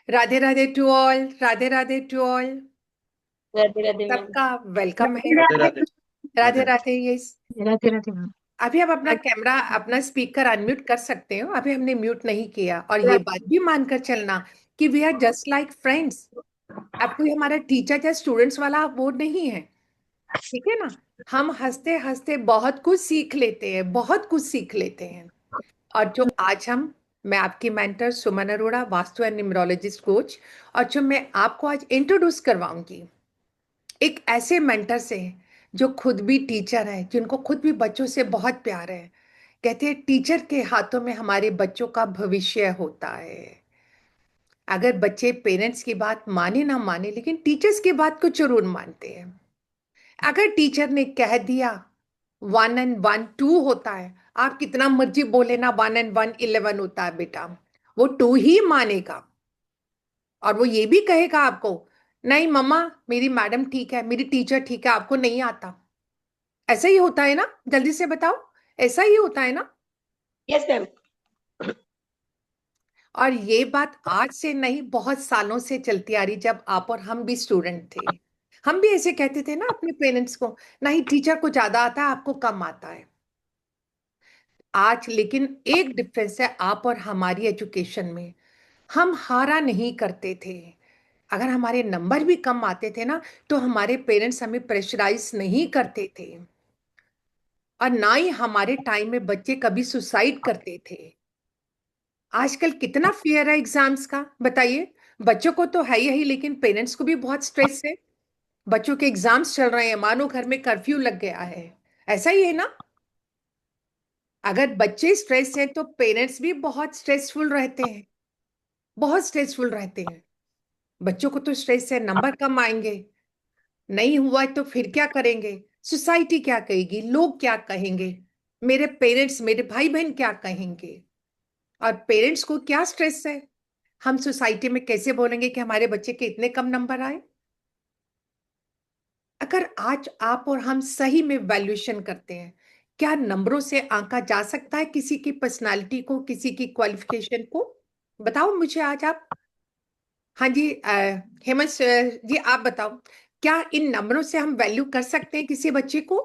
Radhe Radhe to all. Radhe Radhe to all. Radhe Radhe ma'am. सबका welcome है। Radhe Radhe. Radhe Radhe. Radhe. Yes. Radhe Radhe ma'am. अभी आप अपना कैमरा, अपना स्पीकर अनम्यूट कर सकते हो। अभी हमने म्यूट नहीं किया। और ये बात भी मानकर चलना कि we are just like friends. अब कोई हमारा टीचर या स्टूडेंट्स वाला वो नहीं है। ठीक है ना। हम हंसते हंसते बहुत कुछ सीख लेते हैं, बहुत कुछ सीख लेते हैं। और जो आज हम, मैं आपकी mentor Suman Arora, vastu and numerologist coach. और जो मैं आपको आज इंट्रोड्यूस करवाऊंगी एक ऐसे मेंटर से जो खुद भी टीचर है, जिनको खुद भी बच्चों से बहुत प्यार है। कहते हैं टीचर के हाथों में हमारे बच्चों का भविष्य होता है। अगर बच्चे पेरेंट्स की बात माने ना माने, लेकिन टीचर्स की बात को जरूर मानते हैं। अगर टीचर ने कह दिया 1 and 1 2 होता है, आप कितना मर्जी बोले ना 1 and 1 11 होता है बेटा, वो 2 ही मानेगा। और वो ये भी कहेगा आपको, नहीं मम्मा, मेरी मैडम ठीक है, मेरी टीचर ठीक है, आपको नहीं आता। ऐसा ही होता है ना? जल्दी से बताओ। ऐसा ही होता है ना? Yes ma'am. और ये बात आज से नहीं, बहुत सालों से चलती आ रही। जब आप और हम भी स्टूडेंट थे, हम भी ऐसे कहते थे ना अपने पेरेंट्स को, नहीं टीचर को ज्यादा आता है, आपको कम आता है। आज लेकिन एक डिफरेंस है आप और हमारी एजुकेशन में। हम हारा नहीं करते थे। अगर हमारे नंबर भी कम आते थे ना, तो हमारे पेरेंट्स हमें प्रेशराइज नहीं करते थे। और ना ही हमारे टाइम में बच्चे कभी सुसाइड करते थे। आजकल कितना फियर है एग्जाम्स का, बताइए। बच्चों को तो है ही, लेकिन पेरेंट्स को भी बहुत स्ट्रेस है। बच्चों के एग्जाम्स चल रहे हैं, मानो घर में कर्फ्यू लग गया है। ऐसा ही है ना? अगर बच्चे स्ट्रेस है तो पेरेंट्स भी बहुत स्ट्रेसफुल रहते हैं, बहुत स्ट्रेसफुल रहते हैं। बच्चों को तो स्ट्रेस है, नंबर कम आएंगे, नहीं हुआ है तो फिर क्या करेंगे, सोसाइटी क्या कहेगी, लोग क्या कहेंगे, मेरे पेरेंट्स, मेरे भाई बहन क्या कहेंगे। और पेरेंट्स को क्या स्ट्रेस है, हम सोसाइटी में कैसे बोलेंगे कि हमारे बच्चे के इतने कम नंबर आए। अगर आज आप और हम सही में वैल्यूएशन करते हैं, क्या नंबरों से आंका जा सकता है किसी की पर्सनालिटी को, किसी की क्वालिफिकेशन को? बताओ मुझे आज आप। हाँ जी, हेमंत जी आप बताओ, क्या इन नंबरों से हम वैल्यू कर सकते हैं किसी बच्चे को?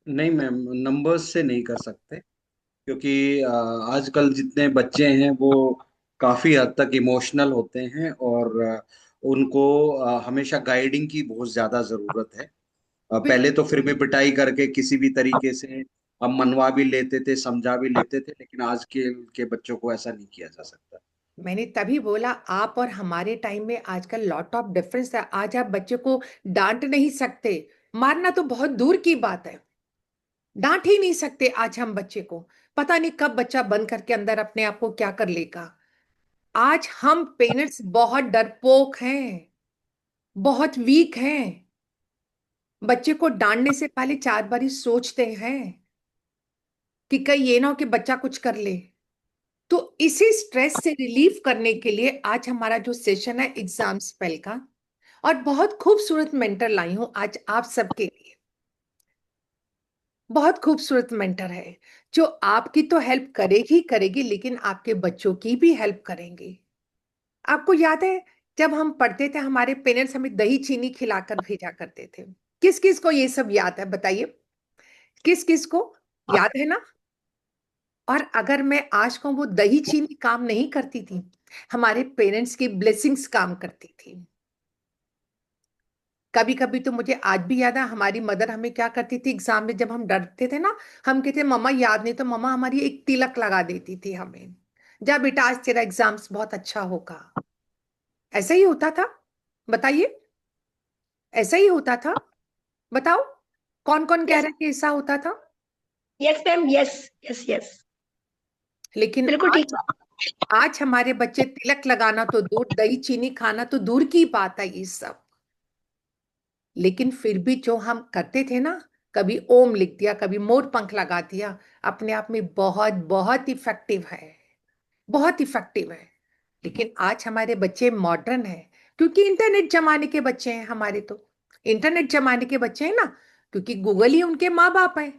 नहीं मैम, नंबर्स से नहीं कर सकते, क्योंकि आजकल जितने बच्चे हैं वो काफी हद तक इमोशनल होते हैं, और उनको हमेशा गाइडिंग की बहुत ज्यादा जरूरत है। पहले तो फिर भी पिटाई करके किसी भी तरीके से हम मनवा भी लेते थे, समझा भी लेते थे, लेकिन आज के बच्चों को ऐसा नहीं किया जा सकता। मैंने तभी बोला आप और हमारे टाइम में आजकल लॉट ऑफ डिफरेंस है। आज आप बच्चे को डांट नहीं सकते, मारना तो बहुत दूर की बात है, डांट ही नहीं सकते आज हम बच्चे को। पता नहीं कब बच्चा बंद करके अंदर अपने आप को क्या कर लेगा। आज हम पेरेंट्स बहुत डरपोक हैं, बहुत वीक हैं। बच्चे को डांटने से पहले 4 बारी सोचते हैं कि कहीं ये ना हो कि बच्चा कुछ कर ले। तो इसी स्ट्रेस से रिलीफ करने के लिए आज हमारा जो सेशन है एग्जाम स्पेल का, और बहुत खूबसूरत मेंटर लाई हूं आज आप सबके लिए। बहुत खूबसूरत मेंटर है, जो आपकी तो हेल्प करेगी करेगी, लेकिन आपके बच्चों की भी हेल्प करेंगे। आपको याद है, जब हम पढ़ते थे हमारे पेरेंट्स हमें दही चीनी खिलाकर भेजा करते थे। किस किस को ये सब याद है, बताइए। किस किस को याद है ना? और अगर मैं आज कहूं, वो दही चीनी काम नहीं करती थी, हमारे पेरेंट्स की ब्लेसिंग्स काम करती थी। कभी कभी तो मुझे आज भी याद है, हमारी मदर हमें क्या करती थी एग्जाम में, जब हम डरते थे ना, हम कहते मम्मा याद नहीं, तो मम्मा हमारी एक तिलक लगा देती थी हमें, जा बेटा आज तेरा एग्जाम्स बहुत अच्छा होगा। ऐसा ही होता था, बताइए। ऐसा ही होता था, बताओ। कौन कौन कह यस। रहा है कि ऐसा होता था? Yes ma'am. Yes. Yes yes. लेकिन बिल्कुल ठीक। आज, आज हमारे बच्चे तिलक लगाना तो दूर, दही चीनी खाना तो दूर की बात है ये सब। लेकिन फिर भी जो हम करते थे ना, कभी ओम लिख दिया, कभी मोर पंख लगा दिया, अपने आप में बहुत बहुत इफेक्टिव है, बहुत इफेक्टिव है। लेकिन आज हमारे बच्चे मॉडर्न है, क्योंकि इंटरनेट जमाने के बच्चे हैं हमारे तो। इंटरनेट जमाने के बच्चे हैं ना, क्योंकि गूगल ही उनके माँ बाप है।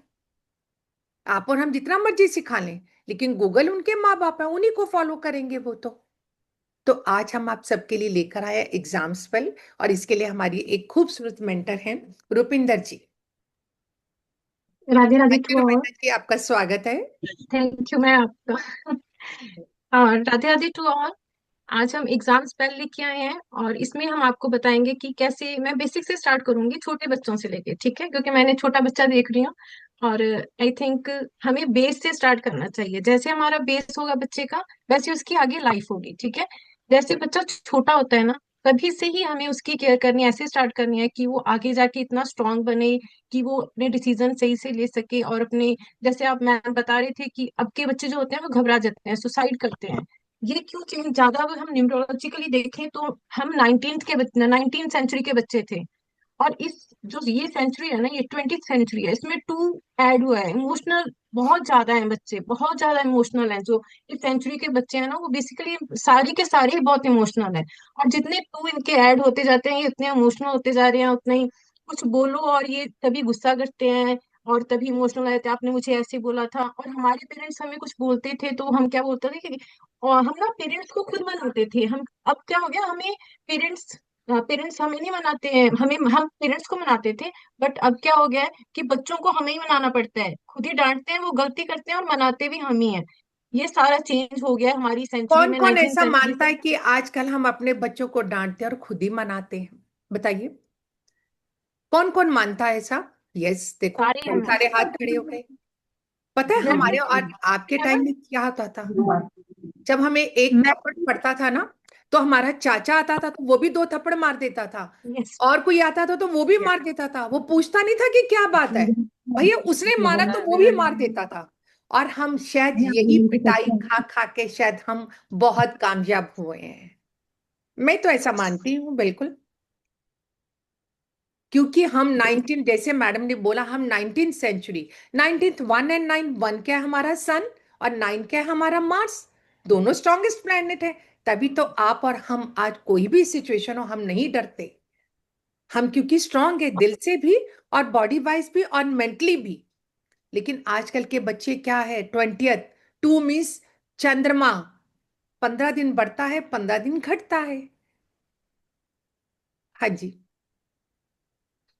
आप और हम जितना मर्जी सिखा लें, लेकिन गूगल उनके माँ बाप है, उन्हीं को फॉलो करेंगे वो तो। तो आज हम आप सबके लिए लेकर आए एग्जाम स्पेल, और इसके लिए हमारी एक खूबसूरत मेंटर हैं रुपिंदर जी। राधे राधे हाँ जी, टू ऑल। रुपिंदर जी, आपका स्वागत है। थैंक यू मैम आपका। और राधे राधे टू ऑल। आज हम एग्जाम स्पेल लेके आए हैं और इसमें हम आपको बताएंगे कि कैसे, मैं बेसिक से स्टार्ट करूंगी छोटे बच्चों से लेके, ठीक है, क्योंकि मैंने छोटा बच्चा देख रही हूँ। और आई थिंक हमें बेस से स्टार्ट करना चाहिए। जैसे हमारा बेस होगा बच्चे का, वैसे उसकी आगे लाइफ होगी, ठीक है। जैसे बच्चा छोटा होता है ना, तभी से ही हमें उसकी केयर करनी, ऐसे स्टार्ट करनी है कि वो आगे जाके इतना स्ट्रांग बने कि वो अपने डिसीजन सही से ले सके और अपने, जैसे आप मैम बता रहे थे कि अब के बच्चे जो होते हैं वो घबरा जाते हैं, सुसाइड करते हैं। ये क्यों चेंज ज्यादा, अगर हम न्यूरोलॉजिकली देखें तो हम 19th सेंचुरी के बच्चे थे। और इस जो ये सेंचुरी है ना, ये 20th सेंचुरी है, इसमें टू ऐड हुआ है, इमोशनल बहुत ज्यादा है, बच्चे बहुत ज्यादा इमोशनल हैं। जो इस सेंचुरी के बच्चे हैं ना, वो बेसिकली सारे के सारे ही बहुत इमोशनल है। और जितने टू इनके ऐड होते जाते हैं, ये इतने इमोशनल होते जा रहे हैं, उतने ही कुछ बोलो और ये तभी गुस्सा करते हैं और तभी इमोशनल हो जाते हैं। आपने मुझे ऐसे बोला था, और हमारे पेरेंट्स हमें कुछ बोलते थे तो हम क्या बोलते थे कि, और हम ना पेरेंट्स को खुद मनाते थे। हम अब क्या हो गया, हमें पेरेंट्स पेरेंट्स हमें नहीं मनाते हैं, हम पेरेंट्स को मनाते थे। बट अब क्या हो गया है कि बच्चों को हमें ही मनाना पड़ता है, खुद ही डांटते हैं, वो गलती करते हैं और मनाते भी हम ही हैं। ये सारा चेंज हो गया है हमारी सेंचुरी कौन में, कौन 19 ऐसा सेंचुरी मानता से। है कि आजकल हम अपने बच्चों को डांटते हैं और खुद ही मनाते हैं? बताइए, कौन कौन मानता है ऐसा? यस, देखो सारे बहुत हम सारे हाथ खड़े हो गए। पता है हमारे और आपके है टाइम ना। में क्या होता था? जब हमें एक मैं थप्पड़ पड़ता था ना, तो हमारा चाचा आता था तो वो भी दो थप्पड़ मार देता था। यस। और कोई आता था तो वो भी मार देता था। वो पूछता नहीं था कि क्या बात है, भैया उसने मारा तो वो भी मार देता था। और हम शायद यही पिटाई खा खा के शायद हम बहुत कामयाब हुए हैं। मैं तो ऐसा मानती हूँ बिल्कुल। क्योंकि हम 19, जैसे मैडम ने बोला, हम 19th सेंचुरी, 19th 1 एंड 9, 1 क्या है हमारा सन, और 9 क्या है हमारा मार्स। दोनों स्ट्रॉन्गेस्ट प्लैनेट है। तभी तो आप और हम आज कोई भी सिचुएशन हो हम नहीं डरते। हम क्योंकि स्ट्रांग है दिल से भी, और बॉडी वाइज भी, और मेंटली भी। लेकिन आजकल के बच्चे क्या है, 20th 2 मीन्स चंद्रमा 15 दिन बढ़ता है, 15 दिन घटता है। हाँ जी।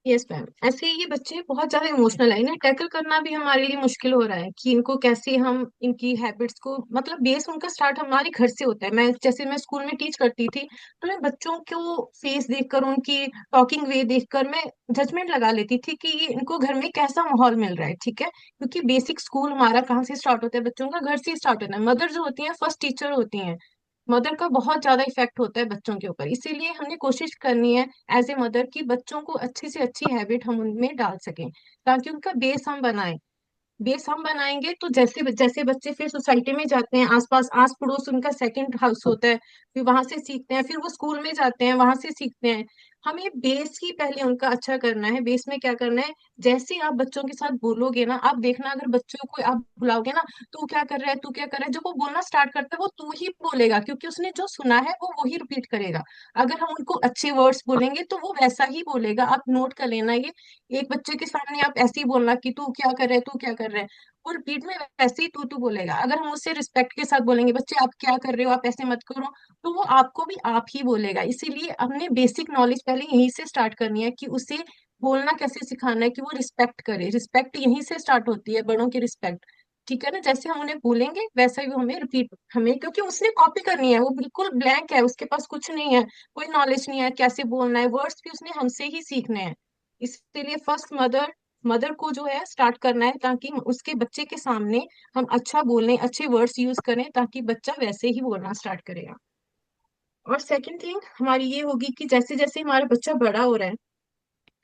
यस मैम, ऐसे ये बच्चे बहुत ज्यादा इमोशनल है, इन्हें टैकल करना भी हमारे लिए मुश्किल हो रहा है कि इनको कैसे हम इनकी हैबिट्स को, मतलब बेस उनका स्टार्ट हमारे घर से होता है। मैं स्कूल में टीच करती थी, तो मैं बच्चों को फेस देखकर, उनकी टॉकिंग वे देखकर मैं जजमेंट लगा लेती थी कि ये इनको घर में कैसा माहौल मिल रहा है, ठीक है। क्योंकि बेसिक स्कूल हमारा कहाँ से स्टार्ट होता है, बच्चों का घर से ही स्टार्ट होता है। मदर जो होती है फर्स्ट टीचर होती हैं। मदर का बहुत ज्यादा इफेक्ट होता है बच्चों के ऊपर, इसीलिए हमने कोशिश करनी है एज ए मदर कि बच्चों को अच्छी से अच्छी हैबिट हम उनमें डाल सकें, ताकि उनका बेस हम बनाएं। बेस हम बनाएंगे तो जैसे जैसे बच्चे फिर सोसाइटी में जाते हैं, आसपास आस पड़ोस उनका सेकंड हाउस होता है, फिर वहां से सीखते हैं, फिर वो स्कूल में जाते हैं, वहां से सीखते हैं। हमें बेस ही पहले उनका अच्छा करना है। बेस में क्या करना है, जैसे आप बच्चों के साथ बोलोगे ना, आप देखना, अगर बच्चों को आप बुलाओगे ना, तू क्या कर रहा है, तू क्या कर रहा है, जब वो बोलना स्टार्ट करता है वो तू ही बोलेगा, क्योंकि उसने जो सुना है वो वही रिपीट करेगा। अगर हम उनको अच्छे वर्ड्स बोलेंगे तो वो वैसा ही बोलेगा, आप नोट कर लेना ये। एक बच्चे के सामने आप ऐसे ही बोलना कि तू क्या कर रहा है, तू क्या कर रहा है, वो रिपीट में वैसे ही तू तू बोलेगा। अगर हम उससे रिस्पेक्ट के साथ बोलेंगे, बच्चे आप क्या कर रहे हो, आप ऐसे मत करो, तो वो आपको भी आप ही बोलेगा। इसीलिए हमने बेसिक नॉलेज पहले यहीं से स्टार्ट करनी है कि उसे बोलना कैसे सिखाना है कि वो रिस्पेक्ट करे। रिस्पेक्ट यहीं से स्टार्ट होती है, बड़ों की रिस्पेक्ट, ठीक है ना। जैसे हम उन्हें बोलेंगे वैसा ही वो हमें रिपीट, हमें, क्योंकि उसने कॉपी करनी है, वो बिल्कुल ब्लैंक है, उसके पास कुछ नहीं है, कोई नॉलेज नहीं है कैसे बोलना है, वर्ड्स भी उसने हमसे ही सीखने हैं। इसलिए फर्स्ट मदर मदर को जो है स्टार्ट करना है, ताकि उसके बच्चे के सामने हम अच्छा बोलें, अच्छे वर्ड्स यूज करें, ताकि बच्चा वैसे ही बोलना स्टार्ट करेगा। और सेकंड थिंग हमारी ये होगी कि जैसे जैसे हमारा बच्चा बड़ा हो रहा है,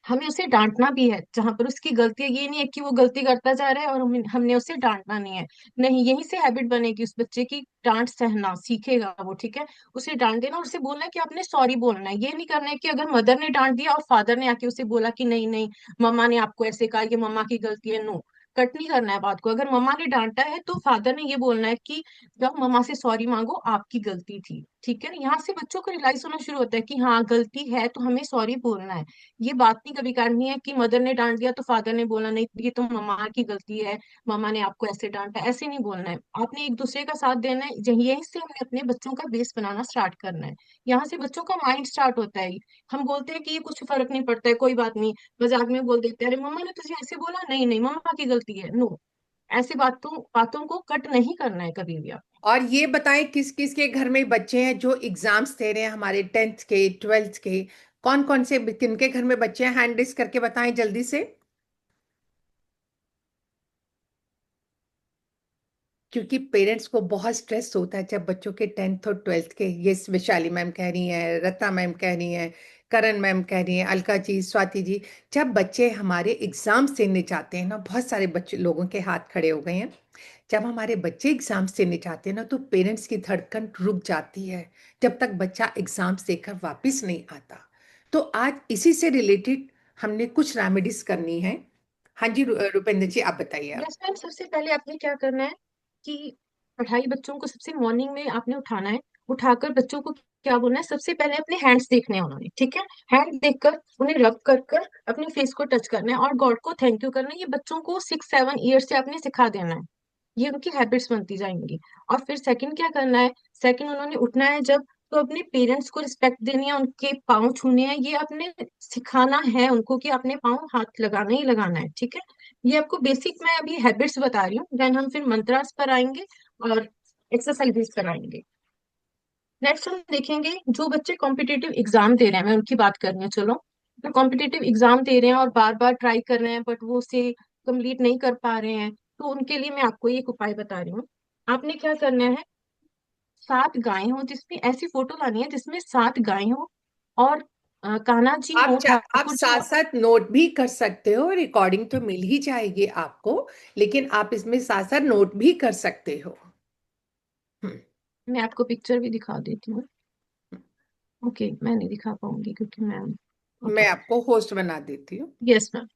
हमें उसे डांटना भी है जहां पर उसकी गलती है। ये नहीं है कि वो गलती करता जा रहा है और हमने उसे डांटना नहीं है। नहीं, यहीं से हैबिट बनेगी उस बच्चे की, डांट सहना सीखेगा वो, ठीक है। उसे डांट देना और उसे बोलना है कि आपने सॉरी बोलना है। ये नहीं करना है कि अगर मदर ने डांट दिया और फादर ने आके उसे बोला कि नहीं नहीं, मम्मा ने आपको ऐसे कहा, ये मम्मा की गलती है, नो। कट नहीं करना है बात को। अगर मम्मा ने डांटा है तो फादर ने ये बोलना है कि जाओ मम्मा से सॉरी मांगो, आपकी गलती थी। ठीक है ना, यहाँ से बच्चों को रियलाइज होना शुरू होता है कि हाँ गलती है तो हमें सॉरी बोलना है। ये बात नहीं कभी करनी है कि मदर ने डांट दिया तो फादर ने बोला नहीं ये तो मम्मा की गलती है, मम्मा ने आपको ऐसे डांटा, ऐसे नहीं बोलना है। आपने एक दूसरे का साथ देना है, यहीं से हमें अपने बच्चों का बेस बनाना स्टार्ट करना है। यहाँ से बच्चों का माइंड स्टार्ट होता है। हम बोलते हैं कि ये कुछ फर्क नहीं पड़ता है, कोई बात नहीं, मजाक में बोल देते हैं, अरे मम्मा ने तुझे ऐसे बोला, नहीं नहीं मम्मा की गलती है, नो। ऐसी बातों बातों को कट नहीं करना है कभी भी आप। और ये बताएं किस किस के घर में बच्चे हैं जो एग्जाम्स दे रहे हैं, हमारे 10th के 12th के, कौन कौन से किनके घर में बच्चे हैं, हैंड रेस करके बताएं जल्दी से। क्योंकि पेरेंट्स को बहुत स्ट्रेस होता है जब बच्चों के 10th और 12th के, ये वैशाली मैम कह रही हैं, रत्ना मैम कह रही हैं, करण मैम कह रही हैं, अलका जी, स्वाति जी, जब बच्चे हमारे एग्जाम्स देने जाते हैं ना, बहुत सारे बच्चे लोगों के हाथ खड़े हो गए हैं, जब हमारे बच्चे एग्जाम्स देने जाते हैं ना तो पेरेंट्स की धड़कन रुक जाती है जब तक बच्चा एग्जाम्स देकर वापस नहीं आता। तो आज इसी से रिलेटेड हमने कुछ रेमेडीज करनी है। हाँ जी, रुपेंद्र जी आप बताइए आप। यस मैम, सबसे पहले आपने क्या करना है कि पढ़ाई बच्चों को सबसे मॉर्निंग में आपने उठाना है। उठाकर बच्चों को क्या बोलना है, सबसे पहले अपने हैंड्स देखने हैं उन्होंने, ठीक है। हैंड देखकर उन्हें रब कर कर अपने फेस को टच करना है और गॉड को थैंक यू करना है। ये बच्चों को 6-7 ईयर से आपने सिखा देना है, ये उनकी हैबिट्स बनती जाएंगी। और फिर सेकंड क्या करना है, सेकंड उन्होंने उठना है जब, तो अपने पेरेंट्स को रिस्पेक्ट देनी है, उनके पाँव छूने हैं, ये आपने सिखाना है उनको कि अपने पाँव हाथ लगाना ही लगाना है, ठीक है। ये आपको बेसिक मैं अभी हैबिट्स बता रही हूँ, देन हम फिर मंत्रास पर आएंगे और एक्सरसाइजेस पर आएंगे। नेक्स्ट हम देखेंगे जो बच्चे कॉम्पिटिटिव एग्जाम दे रहे हैं, मैं उनकी बात कर रही हूँ। चलो, जो कॉम्पिटिटिव एग्जाम दे रहे हैं और बार बार ट्राई कर रहे हैं बट वो उसे कंप्लीट नहीं कर पा रहे हैं, तो उनके लिए मैं आपको एक उपाय बता रही हूँ। आपने क्या करना है, 7 गायें हो, जिसमें ऐसी फोटो लानी है जिसमें 7 गायें हो और कान्हा जी हो, आप ठाकुर जी साथ हो। साथ नोट भी कर सकते हो, रिकॉर्डिंग तो मिल ही जाएगी आपको, लेकिन आप इसमें साथ साथ नोट भी कर सकते हो। हम्म, मैं आपको पिक्चर भी दिखा देती हूँ। ओके, मैं नहीं दिखा पाऊंगी क्योंकि मैं, मैं ओके, आपको होस्ट बना देती हूँ। Yes ma'am.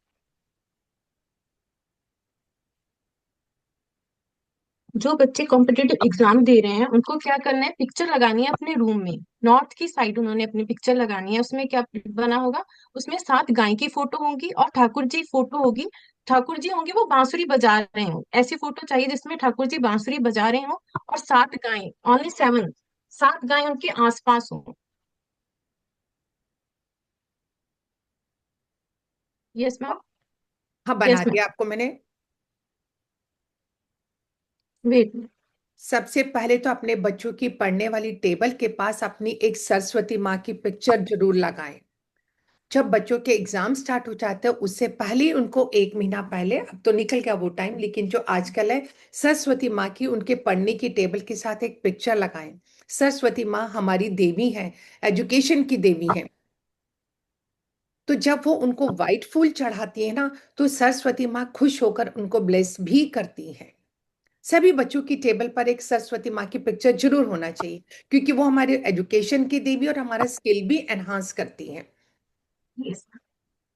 जो बच्चे कॉम्पिटिटिव एग्जाम दे रहे हैं उनको क्या करना है, पिक्चर लगानी है अपने रूम में। नॉर्थ की साइड उन्होंने अपनी पिक्चर लगानी है, उसमें क्या बना होगा, उसमें 7 गाय की फोटो होगी और ठाकुर जी फोटो होगी। ठाकुर जी होंगे वो बांसुरी बजा रहे हो, ऐसी फोटो चाहिए जिसमें ठाकुर जी बांसुरी बजा रहे हो और 7 गायें, ओनली 7, 7 गायें उनके आसपास हो। Yes ma'am. हाँ, बना यस मैम। दिया आपको मैंने। वेट। सबसे पहले तो अपने बच्चों की पढ़ने वाली टेबल के पास अपनी एक सरस्वती माँ की पिक्चर जरूर लगाएं। जब बच्चों के एग्जाम स्टार्ट हो जाते हैं उससे पहले ही उनको 1 महीना पहले, अब तो निकल गया वो टाइम, लेकिन जो आजकल है, सरस्वती माँ की उनके पढ़ने की टेबल के साथ एक पिक्चर लगाएं। सरस्वती माँ हमारी देवी है, एजुकेशन की देवी है। तो जब वो उनको व्हाइट फूल चढ़ाती है ना, तो सरस्वती माँ खुश होकर उनको ब्लेस भी करती है। सभी बच्चों की टेबल पर एक सरस्वती माँ की पिक्चर जरूर होना चाहिए, क्योंकि वो हमारे एजुकेशन की देवी और हमारा स्किल भी एनहांस करती है। यस,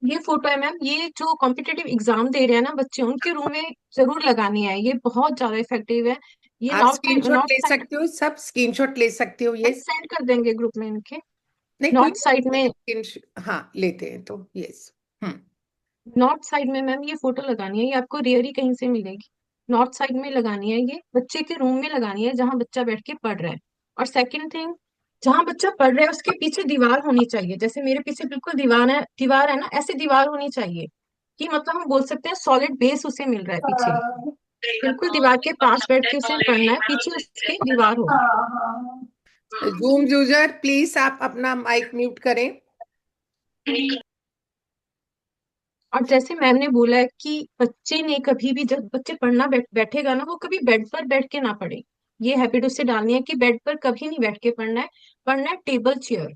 ये फोटो है मैम, ये जो कॉम्पिटिटिव एग्जाम दे रहे हैं ना बच्चे, उनके रूम में जरूर लगानी है, ये बहुत ज्यादा इफेक्टिव है। ये आप नॉर्थ स्क्रीनशॉट नॉर्थ ले साइड सकते हो, सब स्क्रीनशॉट ले सकते हो में ये। सेंड कर देंगे ग्रुप में इनके। नहीं, कोई नॉर्थ साइड में, हाँ लेते हैं तो यस। हम्म। नॉर्थ साइड में मैम ये फोटो लगानी है, ये आपको रेयरी कहीं से मिलेगी। नॉर्थ साइड में लगानी है, ये बच्चे के रूम में लगानी है जहां बच्चा बैठ के पढ़ रहा है। और सेकंड थिंग, जहां बच्चा पढ़ रहा है उसके पीछे दीवार होनी चाहिए, जैसे मेरे पीछे बिल्कुल दीवार है ना, ऐसे दीवार होनी चाहिए कि मतलब हम बोल सकते हैं सॉलिड बेस उसे मिल रहा है पीछे। बिल्कुल दीवार के पास बैठ के उसे पढ़ना है, पीछे उसके दीवार हो। जूम यूजर प्लीज आप अपना माइक म्यूट करें। और जैसे मैम ने बोला है कि बच्चे ने कभी भी, जब बच्चे पढ़ना बैठेगा ना, वो कभी बेड पर बैठ के ना पढ़े। ये हैबिट उससे डालनी है कि बेड पर कभी नहीं बैठ के पढ़ना है, पढ़ना है टेबल चेयर,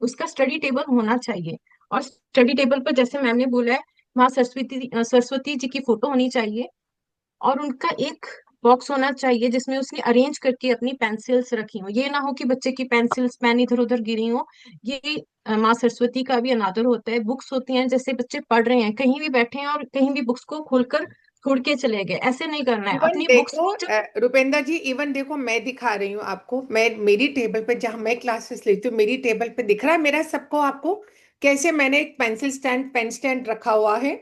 उसका स्टडी टेबल होना चाहिए। और स्टडी टेबल पर जैसे मैम ने बोला है, वहाँ सरस्वती जी की फोटो होनी चाहिए और उनका एक बॉक्स होना चाहिए जिसमें उसने अरेंज करके अपनी पेंसिल्स रखी हो। ये ना हो कि बच्चे की पेंसिल्स पेन इधर उधर गिरी हो। ये माँ सरस्वती का भी अनादर होता है। बुक्स होती हैं, जैसे बच्चे पढ़ रहे हैं, कहीं भी बैठे हैं और कहीं भी बुक्स को खोलकर छोड़ के चले गए, ऐसे नहीं करना है। इवन अपनी बुक्स देखो में जो रुपेंद्र जी, इवन देखो मैं दिखा रही हूँ आपको, मैं मेरी टेबल पे जहां मैं क्लासेस लेती हूँ, मेरी टेबल पे दिख रहा है मेरा सबको आपको कैसे मैंने एक पेंसिल स्टैंड पेन स्टैंड रखा हुआ है।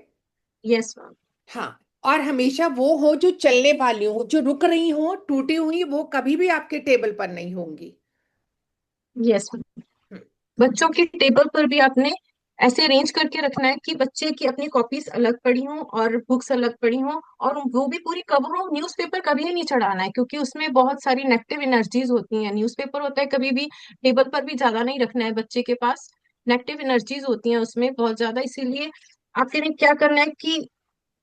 Yes ma'am. हाँ, और हमेशा वो हो जो चलने वाली हो, जो रुक रही हो टूटी हुई, वो कभी भी आपके टेबल पर नहीं होंगी। यस। हम्म, बच्चों की टेबल पर भी आपने ऐसे अरेंज करके रखना है कि बच्चे की अपनी कॉपीज अलग पड़ी हों और बुक्स अलग पड़ी हों, और वो भी पूरी कवर हो। न्यूज़पेपर कभी नहीं चढ़ाना है, क्योंकि उसमें बहुत सारी नेगेटिव एनर्जीज होती हैं। न्यूज़पेपर होता है, कभी भी टेबल पर भी ज्यादा नहीं रखना है बच्चे के पास। नेगेटिव एनर्जीज होती हैं उसमें बहुत ज्यादा, इसीलिए आपके लिए क्या करना है कि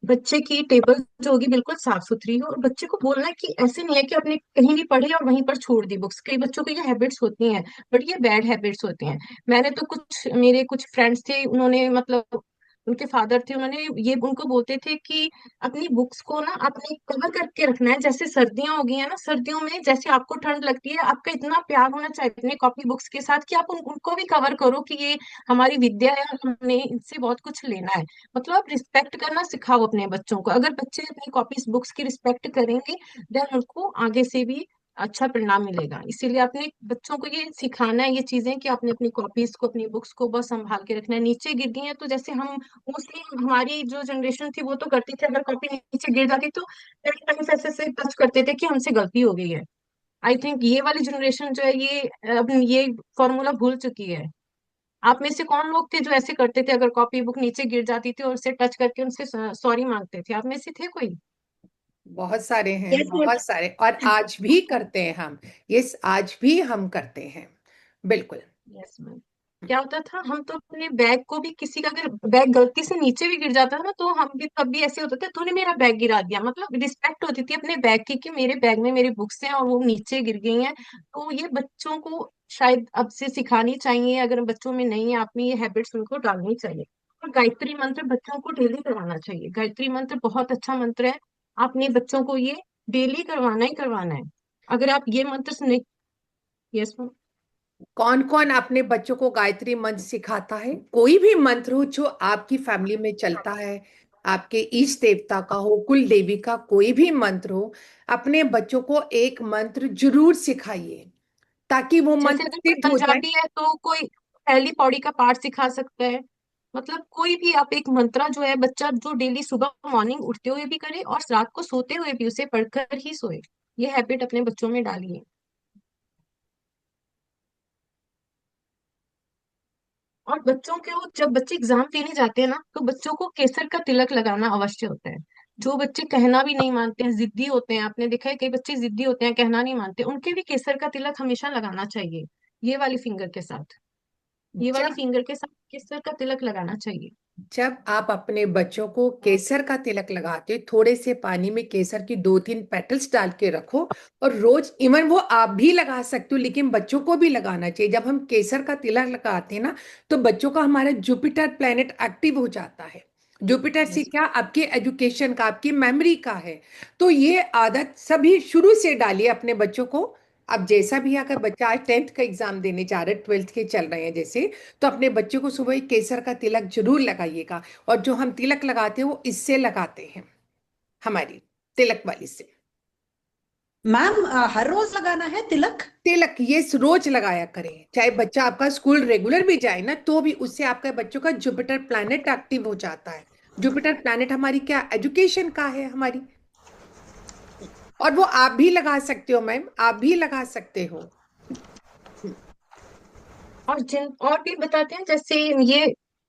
बच्चे की टेबल जो होगी बिल्कुल साफ सुथरी हो। और बच्चे को बोलना है कि ऐसे नहीं है कि आपने कहीं भी पढ़ी और वहीं पर छोड़ दी बुक्स। कई बच्चों को ये हैबिट्स होती हैं, बट ये बैड हैबिट्स होती हैं। मैंने तो कुछ, मेरे कुछ फ्रेंड्स थे, उन्होंने मतलब उनके फादर थे, उन्होंने ये उनको बोलते थे कि अपनी बुक्स को ना आपने कवर करके रखना है। जैसे सर्दियां हो गई है ना, सर्दियों में जैसे आपको ठंड लगती है, आपका इतना प्यार होना चाहिए अपने कॉपी बुक्स के साथ कि आप उनको भी कवर करो कि ये हमारी विद्या है, हमने इनसे बहुत कुछ लेना है। मतलब आप रिस्पेक्ट करना सिखाओ अपने बच्चों को। अगर बच्चे अपनी कॉपीज बुक्स की रिस्पेक्ट करेंगे, देन उनको आगे से भी अच्छा परिणाम मिलेगा। इसीलिए अपने बच्चों को ये सिखाना है, ये चीजें, कि आपने अपनी कॉपीज को, अपनी बुक्स को बहुत संभाल के रखना है। नीचे गिर गई है तो जैसे हम मोस्टली, हमारी जो जनरेशन थी वो तो करती थी, अगर कॉपी नीचे गिर जाती तो टाइम ऐसे ऐसे टच करते थे कि हमसे गलती हो गई है। आई थिंक ये वाली जनरेशन जो है, ये अब ये फॉर्मूला भूल चुकी है। आप में से कौन लोग थे जो ऐसे करते थे, अगर कॉपी बुक नीचे गिर जाती थी और उसे टच करके उनसे सॉरी मांगते थे? आप में से थे कोई? बहुत सारे हैं, यस मैम। बहुत सारे, और आज भी करते हैं हम। यस, आज भी हम करते हैं, बिल्कुल। Yes ma'am. क्या होता था, हम तो अपने बैग को भी, किसी का अगर बैग गलती से नीचे भी गिर जाता था ना, तो हम भी तब भी ऐसे होता था, तूने मेरा बैग गिरा दिया। मतलब रिस्पेक्ट होती थी अपने बैग की, कि मेरे बैग में मेरी बुक्स हैं और वो नीचे गिर गई हैं। तो ये बच्चों को शायद अब से सिखानी चाहिए, अगर बच्चों में नहीं है, आप में ये हैबिट्स उनको डालनी चाहिए। और गायत्री मंत्र बच्चों को डेली करवाना चाहिए। गायत्री मंत्र बहुत अच्छा मंत्र है, आपने बच्चों को ये डेली करवाना ही करवाना है। अगर आप ये मंत्र से नहीं। Yes ma'am. कौन कौन अपने बच्चों को गायत्री मंत्र सिखाता है? कोई भी मंत्र हो जो आपकी फैमिली में चलता है, आपके इष्ट देवता का हो, कुल देवी का कोई भी मंत्र हो, अपने बच्चों को एक मंत्र जरूर सिखाइए ताकि वो जैसे मंत्र अगर कोई सिद्ध हो जाए। पंजाबी है तो कोई पहली पौड़ी का पाठ सिखा सकता है। मतलब कोई भी आप एक मंत्रा जो है, बच्चा जो डेली सुबह मॉर्निंग उठते हुए भी करे और रात को सोते हुए भी उसे पढ़कर ही सोए। ये हैबिट अपने बच्चों में डालिए। और बच्चों के वो, जब बच्चे एग्जाम देने जाते हैं ना, तो बच्चों को केसर का तिलक लगाना अवश्य होता है। जो बच्चे कहना भी नहीं मानते हैं, जिद्दी होते हैं, आपने देखा है कई बच्चे जिद्दी होते हैं, कहना नहीं मानते, उनके भी केसर का तिलक हमेशा लगाना चाहिए। ये वाली फिंगर के साथ, ये वाली जब फिंगर के साथ केसर का तिलक लगाना चाहिए। जब आप अपने बच्चों को केसर का तिलक लगाते हो, थोड़े से पानी में केसर की 2-3 पेटल्स डाल के रखो, और रोज, इवन वो आप भी लगा सकते हो लेकिन बच्चों को भी लगाना चाहिए। जब हम केसर का तिलक लगाते हैं ना, तो बच्चों का, हमारा जुपिटर प्लेनेट एक्टिव हो जाता है। जुपिटर से यस। क्या, आपकी एजुकेशन का, आपकी मेमोरी का है। तो ये आदत सभी शुरू से डालिए अपने बच्चों को। अब जैसा भी, अगर बच्चा आज 10th का एग्जाम देने जा रहे हैं, 12th के चल रहे हैं जैसे, तो अपने बच्चे को सुबह एक केसर का तिलक जरूर लगाइएगा। और जो हम तिलक लगाते हैं वो इससे लगाते हैं, हमारी तिलक वाली से। मैम हर रोज लगाना है तिलक? तिलक ये रोज लगाया करें, चाहे बच्चा आपका स्कूल रेगुलर भी जाए ना, तो भी उससे आपका बच्चों का जुपिटर प्लैनेट एक्टिव हो जाता है। जुपिटर प्लैनेट हमारी क्या, एजुकेशन का है हमारी। और वो आप भी लगा सकते हो मैम, आप भी लगा सकते हो। और जिन और भी बताते हैं, जैसे ये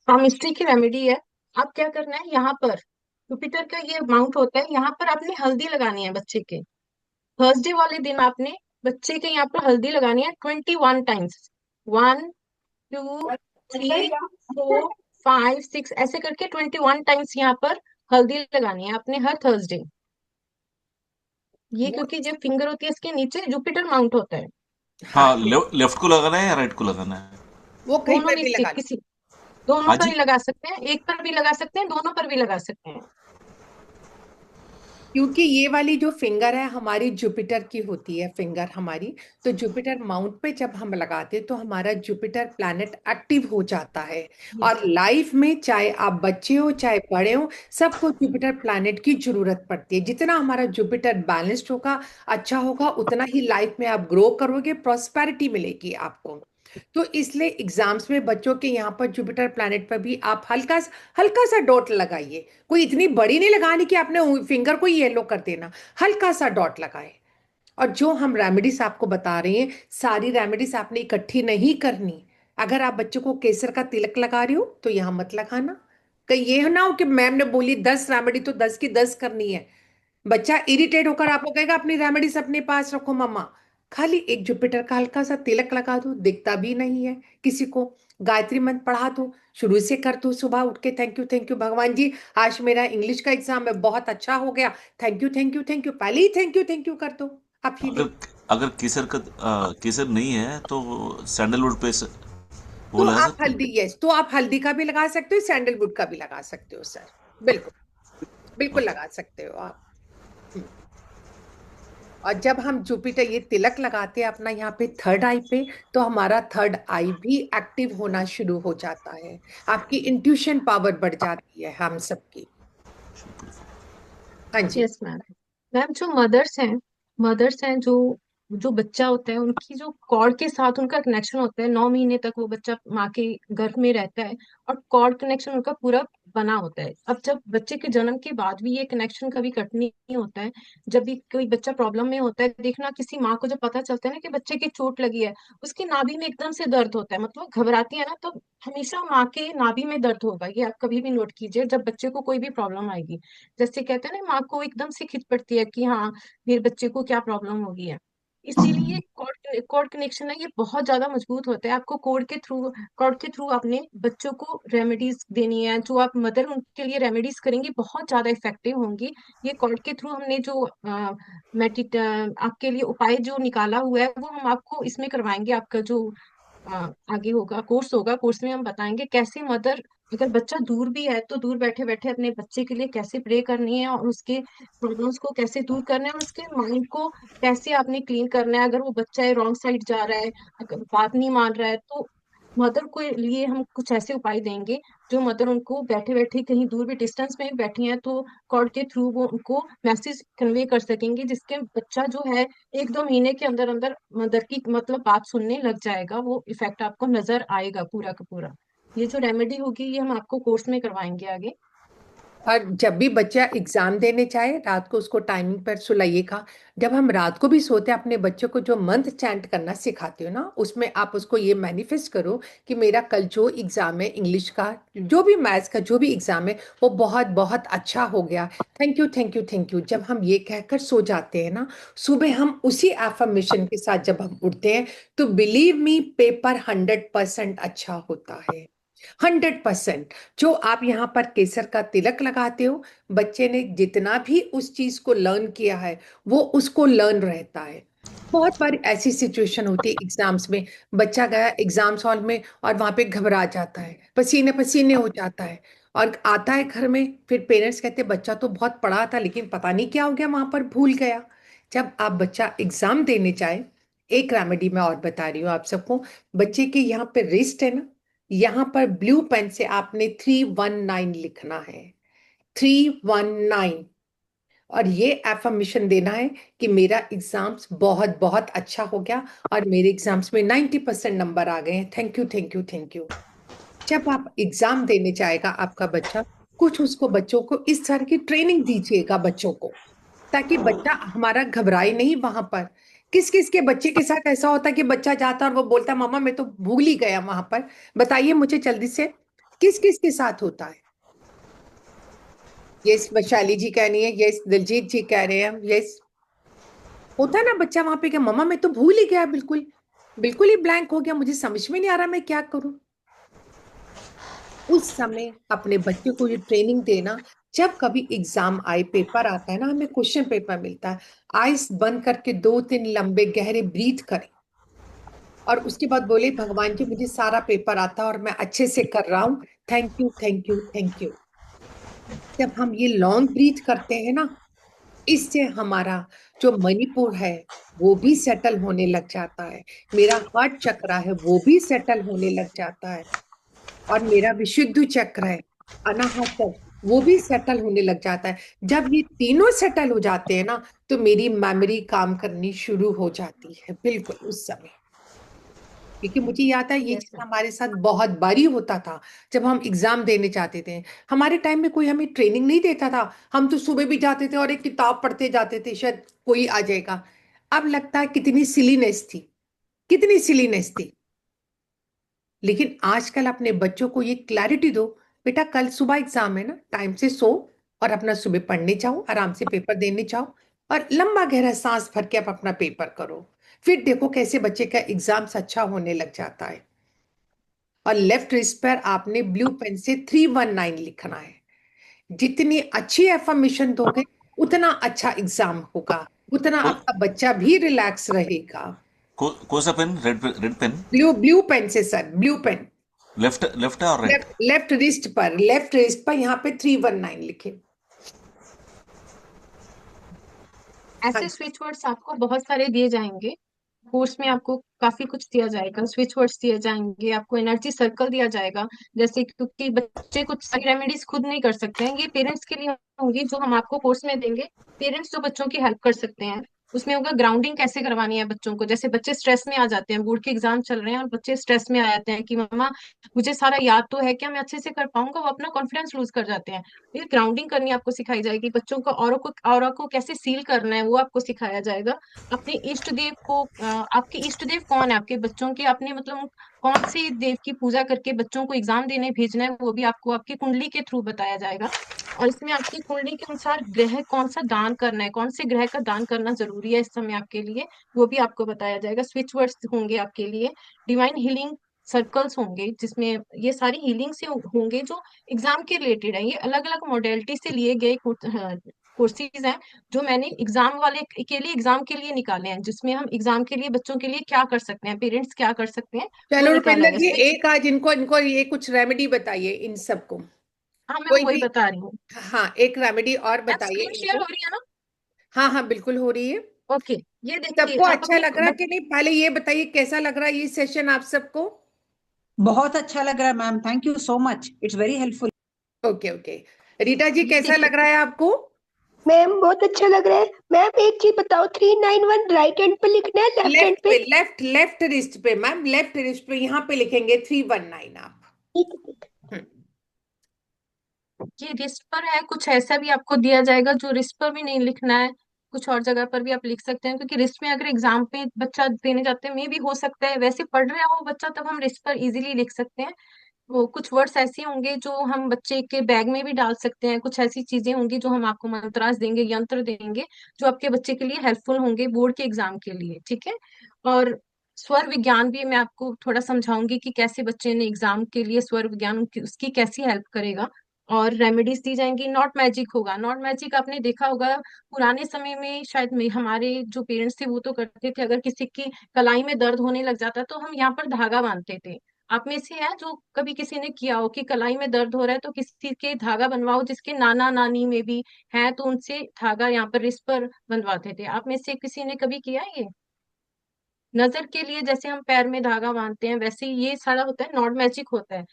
पामिस्ट्री की रेमेडी है। आप क्या करना है, यहाँ पर जुपिटर का ये माउंट होता है, यहाँ पर आपने हल्दी लगानी है बच्चे के। थर्सडे वाले दिन आपने बच्चे के यहाँ पर हल्दी लगानी है 21 टाइम्स। 1 2 3 4 5 6 ऐसे करके 21 टाइम्स यहाँ पर हल्दी लगानी है आपने हर थर्सडे। ये वो क्योंकि जो फिंगर होती है इसके नीचे जुपिटर माउंट होता है। हाँ, हाँ, लेफ्ट को लगाना है या राइट को लगाना है? वो कहीं दोनों पर में भी से लगा लो। किसी, दोनों हाँ पर जी। ही लगा सकते हैं, एक पर भी लगा सकते हैं, दोनों पर भी लगा सकते हैं। क्योंकि ये वाली जो फिंगर है हमारी जुपिटर की होती है फिंगर हमारी। तो जुपिटर माउंट पे जब हम लगाते हैं तो हमारा जुपिटर प्लैनेट एक्टिव हो जाता है। यस। और लाइफ में चाहे आप बच्चे हो चाहे बड़े हो, सबको जुपिटर प्लैनेट की जरूरत पड़ती है। जितना हमारा जुपिटर बैलेंस्ड होगा, अच्छा होगा, उतना ही लाइफ में आप ग्रो करोगे, प्रॉस्पेरिटी मिलेगी आपको। तो इसलिए एग्जाम्स में बच्चों के यहाँ पर जुपिटर प्लैनेट पर भी आप हल्का सा डॉट लगाइए। कोई इतनी बड़ी नहीं लगानी कि आपने फिंगर को येलो कर देना, हल्का सा डॉट लगाए। और जो हम रेमेडीज आपको बता रहे हैं, सारी रेमेडीज आपने इकट्ठी नहीं करनी। अगर आप बच्चों को केसर का तिलक लगा रही हो तो यहां मत लगाना। कहीं ये ना हो कि मैम ने बोली 10 रेमेडी तो 10 की 10 करनी है। बच्चा इरिटेट होकर आपको कहेगा अपनी रेमेडीज अपने पास रखो मम्मा। खाली एक जुपिटर का हल्का सा तिलक लगा दो, दिखता भी नहीं है किसी को। गायत्री मंत्र पढ़ा दो, शुरू से कर दो सुबह उठ के, थैंक यू भगवान जी, आज मेरा इंग्लिश का एग्जाम है बहुत अच्छा हो गया, थैंक यू, पहले ही थैंक यू कर दो। आप ये अगर देखो। अगर केसर नहीं है तो सैंडलवुड वो तो लगा आप सकते हैं। हल्दी, यस, तो आप हल्दी का भी लगा सकते हो, सैंडलवुड का भी लगा सकते हो सर। बिल्कुल, बिल्कुल ओके। लगा सकते हो आप। हम्म। और जब हम जुपिटर ये तिलक लगाते हैं अपना यहाँ पे थर्ड आई पे, तो हमारा थर्ड आई भी एक्टिव होना शुरू हो जाता है। आपकी इंट्यूशन पावर बढ़ जाती है हम सबकी। हाँ जी। Yes ma'am. मैम जो मदर्स हैं जो जो बच्चा होता है उनकी जो कॉर्ड के साथ उनका कनेक्शन होता है, 9 महीने तक वो बच्चा माँ के गर्भ में रहता है और कॉर्ड कनेक्शन उनका पूरा बना होता है। अब जब बच्चे के जन्म के बाद भी ये कनेक्शन कभी कट नहीं होता है। जब भी कोई बच्चा प्रॉब्लम में होता है, देखना किसी माँ को जब पता चलता है ना कि बच्चे की चोट लगी है, उसकी नाभि में एकदम से दर्द होता है, मतलब घबराती है ना, तो हमेशा माँ के नाभि में दर्द होगा। ये आप कभी भी नोट कीजिए जब बच्चे को कोई भी प्रॉब्लम आएगी। जैसे कहते हैं ना, माँ को एकदम से खिंच पड़ती है कि हाँ मेरे बच्चे को क्या प्रॉब्लम हो गई है। इसीलिए कॉर्ड कनेक्शन है, ये बहुत ज्यादा मजबूत होता है। आपको कॉर्ड के थ्रू अपने बच्चों को रेमेडीज देनी है, जो आप मदर उनके लिए रेमेडीज करेंगी बहुत ज्यादा इफेक्टिव होंगी। ये कॉर्ड के थ्रू हमने जो आपके लिए उपाय जो निकाला हुआ है वो हम आपको इसमें करवाएंगे। आपका जो आगे होगा कोर्स में हम बताएंगे कैसे मदर, अगर बच्चा दूर भी है तो दूर बैठे बैठे अपने बच्चे के लिए कैसे प्रे करनी है और उसके प्रॉब्लम्स को कैसे दूर करना है और उसके माइंड को कैसे आपने क्लीन करना है। अगर वो बच्चा रॉन्ग साइड जा रहा है, अगर बात नहीं मान रहा है, तो मदर के लिए हम कुछ ऐसे उपाय देंगे जो मदर उनको बैठे बैठे कहीं दूर भी डिस्टेंस में बैठी है तो कॉल के थ्रू वो उनको मैसेज कन्वे कर सकेंगे, जिसके बच्चा जो है 1-2 महीने के अंदर अंदर मदर की मतलब बात सुनने लग जाएगा। वो इफेक्ट आपको नजर आएगा पूरा का पूरा। ये जो रेमेडी होगी ये हम आपको कोर्स में करवाएंगे आगे। और जब भी बच्चा एग्जाम देने चाहे, रात को उसको टाइमिंग पर सुलाइएगा। जब हम रात को भी सोते हैं, अपने बच्चों को जो मंत्र चैंट करना सिखाते हो ना, उसमें आप उसको ये मैनिफेस्ट करो कि मेरा कल जो एग्जाम है इंग्लिश का, जो भी मैथ्स का जो भी एग्जाम है, वो बहुत बहुत अच्छा हो गया, थैंक यू। जब हम ये कहकर सो जाते हैं ना, सुबह हम उसी एफर्मेशन के साथ जब हम उठते हैं, तो बिलीव मी, पेपर 100% अच्छा होता है। 100%। जो आप यहाँ पर केसर का तिलक लगाते हो, बच्चे ने जितना भी उस चीज को लर्न किया है, वो उसको लर्न रहता है। बहुत बार ऐसी सिचुएशन होती है एग्जाम्स में, बच्चा गया एग्जाम्स हॉल में और वहां पे घबरा जाता है, पसीने पसीने हो जाता है, और आता है घर में, फिर पेरेंट्स कहते हैं बच्चा तो बहुत पढ़ा था लेकिन पता नहीं क्या हो गया वहां पर, भूल गया। जब आप बच्चा एग्जाम देने जाए, एक रेमेडी मैं और बता रही हूँ आप सबको। बच्चे के यहाँ पे रिस्ट है ना, यहां पर ब्लू पेन से आपने 319 लिखना है, 319। और ये एफर्मेशन देना है कि मेरा एग्जाम्स बहुत बहुत अच्छा हो गया और मेरे एग्जाम्स में 90% नंबर आ गए हैं, थैंक यू। जब आप एग्जाम देने जाएगा आपका बच्चा, कुछ उसको बच्चों को इस तरह की ट्रेनिंग दीजिएगा बच्चों को, ताकि बच्चा हमारा घबराए नहीं वहां पर। किस किस के बच्चे के साथ ऐसा होता है कि बच्चा जाता है और वो बोलता है मम्मा मैं तो भूल ही गया वहां पर। बताइए मुझे जल्दी से, किस किस के साथ होता है? यस, वैशाली जी कह रही है, यस, दिलजीत जी कह रहे हैं, यस। होता है ना बच्चा वहां पे, क्या मम्मा मैं तो भूल ही गया, बिल्कुल बिल्कुल ही ब्लैंक हो गया, मुझे समझ में नहीं आ रहा मैं क्या करूं। उस समय अपने बच्चे को ये ट्रेनिंग देना। जब कभी एग्जाम आए, पेपर आता है ना, हमें क्वेश्चन पेपर मिलता है, आइस बंद करके 2-3 लंबे गहरे ब्रीथ करें और उसके बाद बोले भगवान जी मुझे सारा पेपर आता है और मैं अच्छे से कर रहा हूं, थैंक यू। जब हम ये लॉन्ग ब्रीथ करते हैं ना, इससे हमारा जो मणिपुर है वो भी सेटल होने लग जाता है, मेरा हार्ट चक्र है वो भी सेटल होने लग जाता है, और मेरा विशुद्ध चक्र है, अनाहत चक्र, वो भी सेटल होने लग जाता है। जब ये तीनों सेटल हो जाते हैं ना, तो मेरी मेमोरी काम करनी शुरू हो जाती है बिल्कुल उस समय। क्योंकि मुझे याद है ये यस चीज मैम। हमारे साथ बहुत बारी होता था जब हम एग्जाम देने जाते थे। हमारे टाइम में कोई हमें ट्रेनिंग नहीं देता था, हम तो सुबह भी जाते थे और एक किताब पढ़ते जाते थे, शायद कोई आ जाएगा। अब लगता है कितनी सिलीनेस थी, कितनी सिलीनेस थी। लेकिन आजकल अपने बच्चों को ये क्लैरिटी दो, बेटा कल सुबह एग्जाम है ना, टाइम से सो और अपना सुबह पढ़ने जाओ, आराम से पेपर देने जाओ, और लंबा गहरा सांस भर के आप अपना पेपर करो। फिर देखो कैसे बच्चे का एग्जाम अच्छा होने लग जाता है। और लेफ्ट रिस्ट पर आपने ब्लू पेन से 319 लिखना है। जितनी अच्छी एफर्मेशन दोगे उतना अच्छा एग्जाम होगा, उतना को, आपका बच्चा भी रिलैक्स रहेगा। कौन सा pen? Red pen? Blue blue pen से sir, blue pen. Left left है और राइट? लेफ्ट लेफ्ट रिस्ट पर, लेफ्ट रिस्ट पर यहाँ पे 319 लिखे। हाँ ऐसे जी। स्विच वर्ड्स आपको बहुत सारे दिए जाएंगे कोर्स में, आपको काफी कुछ दिया जाएगा, स्विच वर्ड्स दिए जाएंगे, आपको एनर्जी सर्कल दिया जाएगा। जैसे क्योंकि बच्चे कुछ सारी रेमेडीज खुद नहीं कर सकते हैं, ये पेरेंट्स के लिए होंगी जो हम आपको कोर्स में देंगे। पेरेंट्स जो बच्चों की हेल्प कर सकते हैं, उसमें होगा ग्राउंडिंग कैसे करवानी है बच्चों को। जैसे बच्चे स्ट्रेस में आ जाते हैं, बोर्ड के एग्जाम चल रहे हैं और बच्चे स्ट्रेस में आ जाते हैं कि मम्मा मुझे सारा याद तो है, क्या मैं अच्छे से कर पाऊंगा, वो अपना कॉन्फिडेंस लूज कर जाते हैं। ये ग्राउंडिंग करनी आपको सिखाई जाएगी, बच्चों को ऑरा को कैसे सील करना है वो आपको सिखाया जाएगा। अपने इष्ट देव को आपके इष्ट देव कौन है आपके बच्चों के, अपने मतलब कौन से देव की पूजा करके बच्चों को एग्जाम देने भेजना है, वो भी आपको आपकी कुंडली के थ्रू बताया जाएगा। और इसमें आपकी कुंडली के अनुसार ग्रह कौन सा दान करना है, कौन से ग्रह का दान करना जरूरी है इस समय आपके लिए, वो भी आपको बताया जाएगा। स्विच वर्ड्स होंगे आपके लिए, डिवाइन हीलिंग सर्कल्स होंगे जिसमें ये सारी हीलिंग से होंगे जो एग्जाम के रिलेटेड है। ये अलग अलग मॉडलिटी से लिए गए कोर्सेज हैं जो मैंने एग्जाम वाले के लिए, एग्जाम के लिए निकाले हैं, जिसमें हम एग्जाम के लिए बच्चों के लिए क्या कर सकते हैं, पेरेंट्स क्या कर सकते हैं, वो चलो निकाला रुपिंदर है जी, स्विच। एक आज इनको इनको ये कुछ रेमेडी बताइए इन सबको। हाँ मैं कोई वही भी। बता रही हूँ। हाँ, एक रेमेडी और मैम बताइए स्क्रीन शेयर इनको। हो रही है ना? हाँ हाँ, बिल्कुल हो रही है। ओके। ये देखिए सबको आप अच्छा अपने लग रहा कि नहीं, पहले ये बताइए कैसा लग रहा है ये सेशन आप सबको। बहुत अच्छा लग रहा है ma'am, thank you so much, it's very helpful. Okay okay. Rita ji ये कैसा देखिए। लग रहा है आपको? मैम बहुत अच्छा लग रहा है। मैम एक चीज बताओ, 391 राइट हैंड पे लिखना है लेफ्ट हैंड लेफ्ट पे? पे, लेफ्ट लेफ्ट रिस्ट पे मैम, लेफ्ट रिस्ट पे यहाँ पे लिखेंगे 319 आप। ठीक है ठीक हम्म। ये रिस्ट पर है, कुछ ऐसा भी आपको दिया जाएगा जो रिस्ट पर भी नहीं लिखना है, कुछ और जगह पर भी आप लिख सकते हैं, क्योंकि रिस्ट में अगर एग्जाम पे बच्चा देने जाते हैं, मे भी हो सकता है वैसे पढ़ रहा हो बच्चा, तब हम रिस्ट पर इजीली लिख सकते हैं। वो कुछ वर्ड्स ऐसे होंगे जो हम बच्चे के बैग में भी डाल सकते हैं, कुछ ऐसी चीजें होंगी जो हम आपको मंत्रास देंगे, यंत्र देंगे, जो आपके बच्चे के लिए हेल्पफुल होंगे बोर्ड के एग्जाम के लिए, ठीक है। और स्वर विज्ञान भी मैं आपको थोड़ा समझाऊंगी कि कैसे बच्चे ने एग्जाम के लिए स्वर विज्ञान उसकी कैसी हेल्प करेगा। और रेमेडीज दी जाएंगी। नॉट मैजिक होगा, नॉट मैजिक आपने देखा होगा पुराने समय में, शायद हमारे जो पेरेंट्स थे वो तो करते थे, अगर किसी की कलाई में दर्द होने लग जाता तो हम यहाँ पर धागा बांधते थे। आप में से है जो कभी किसी ने किया हो कि कलाई में दर्द हो रहा है तो किसी के धागा बनवाओ, जिसके नाना नानी में भी है तो उनसे धागा यहाँ पर रिस्ट पर बंधवाते थे। आप में से किसी ने कभी किया है ये? नजर के लिए जैसे हम पैर में धागा बांधते हैं, वैसे ही ये सारा होता है, नॉट मैजिक होता है।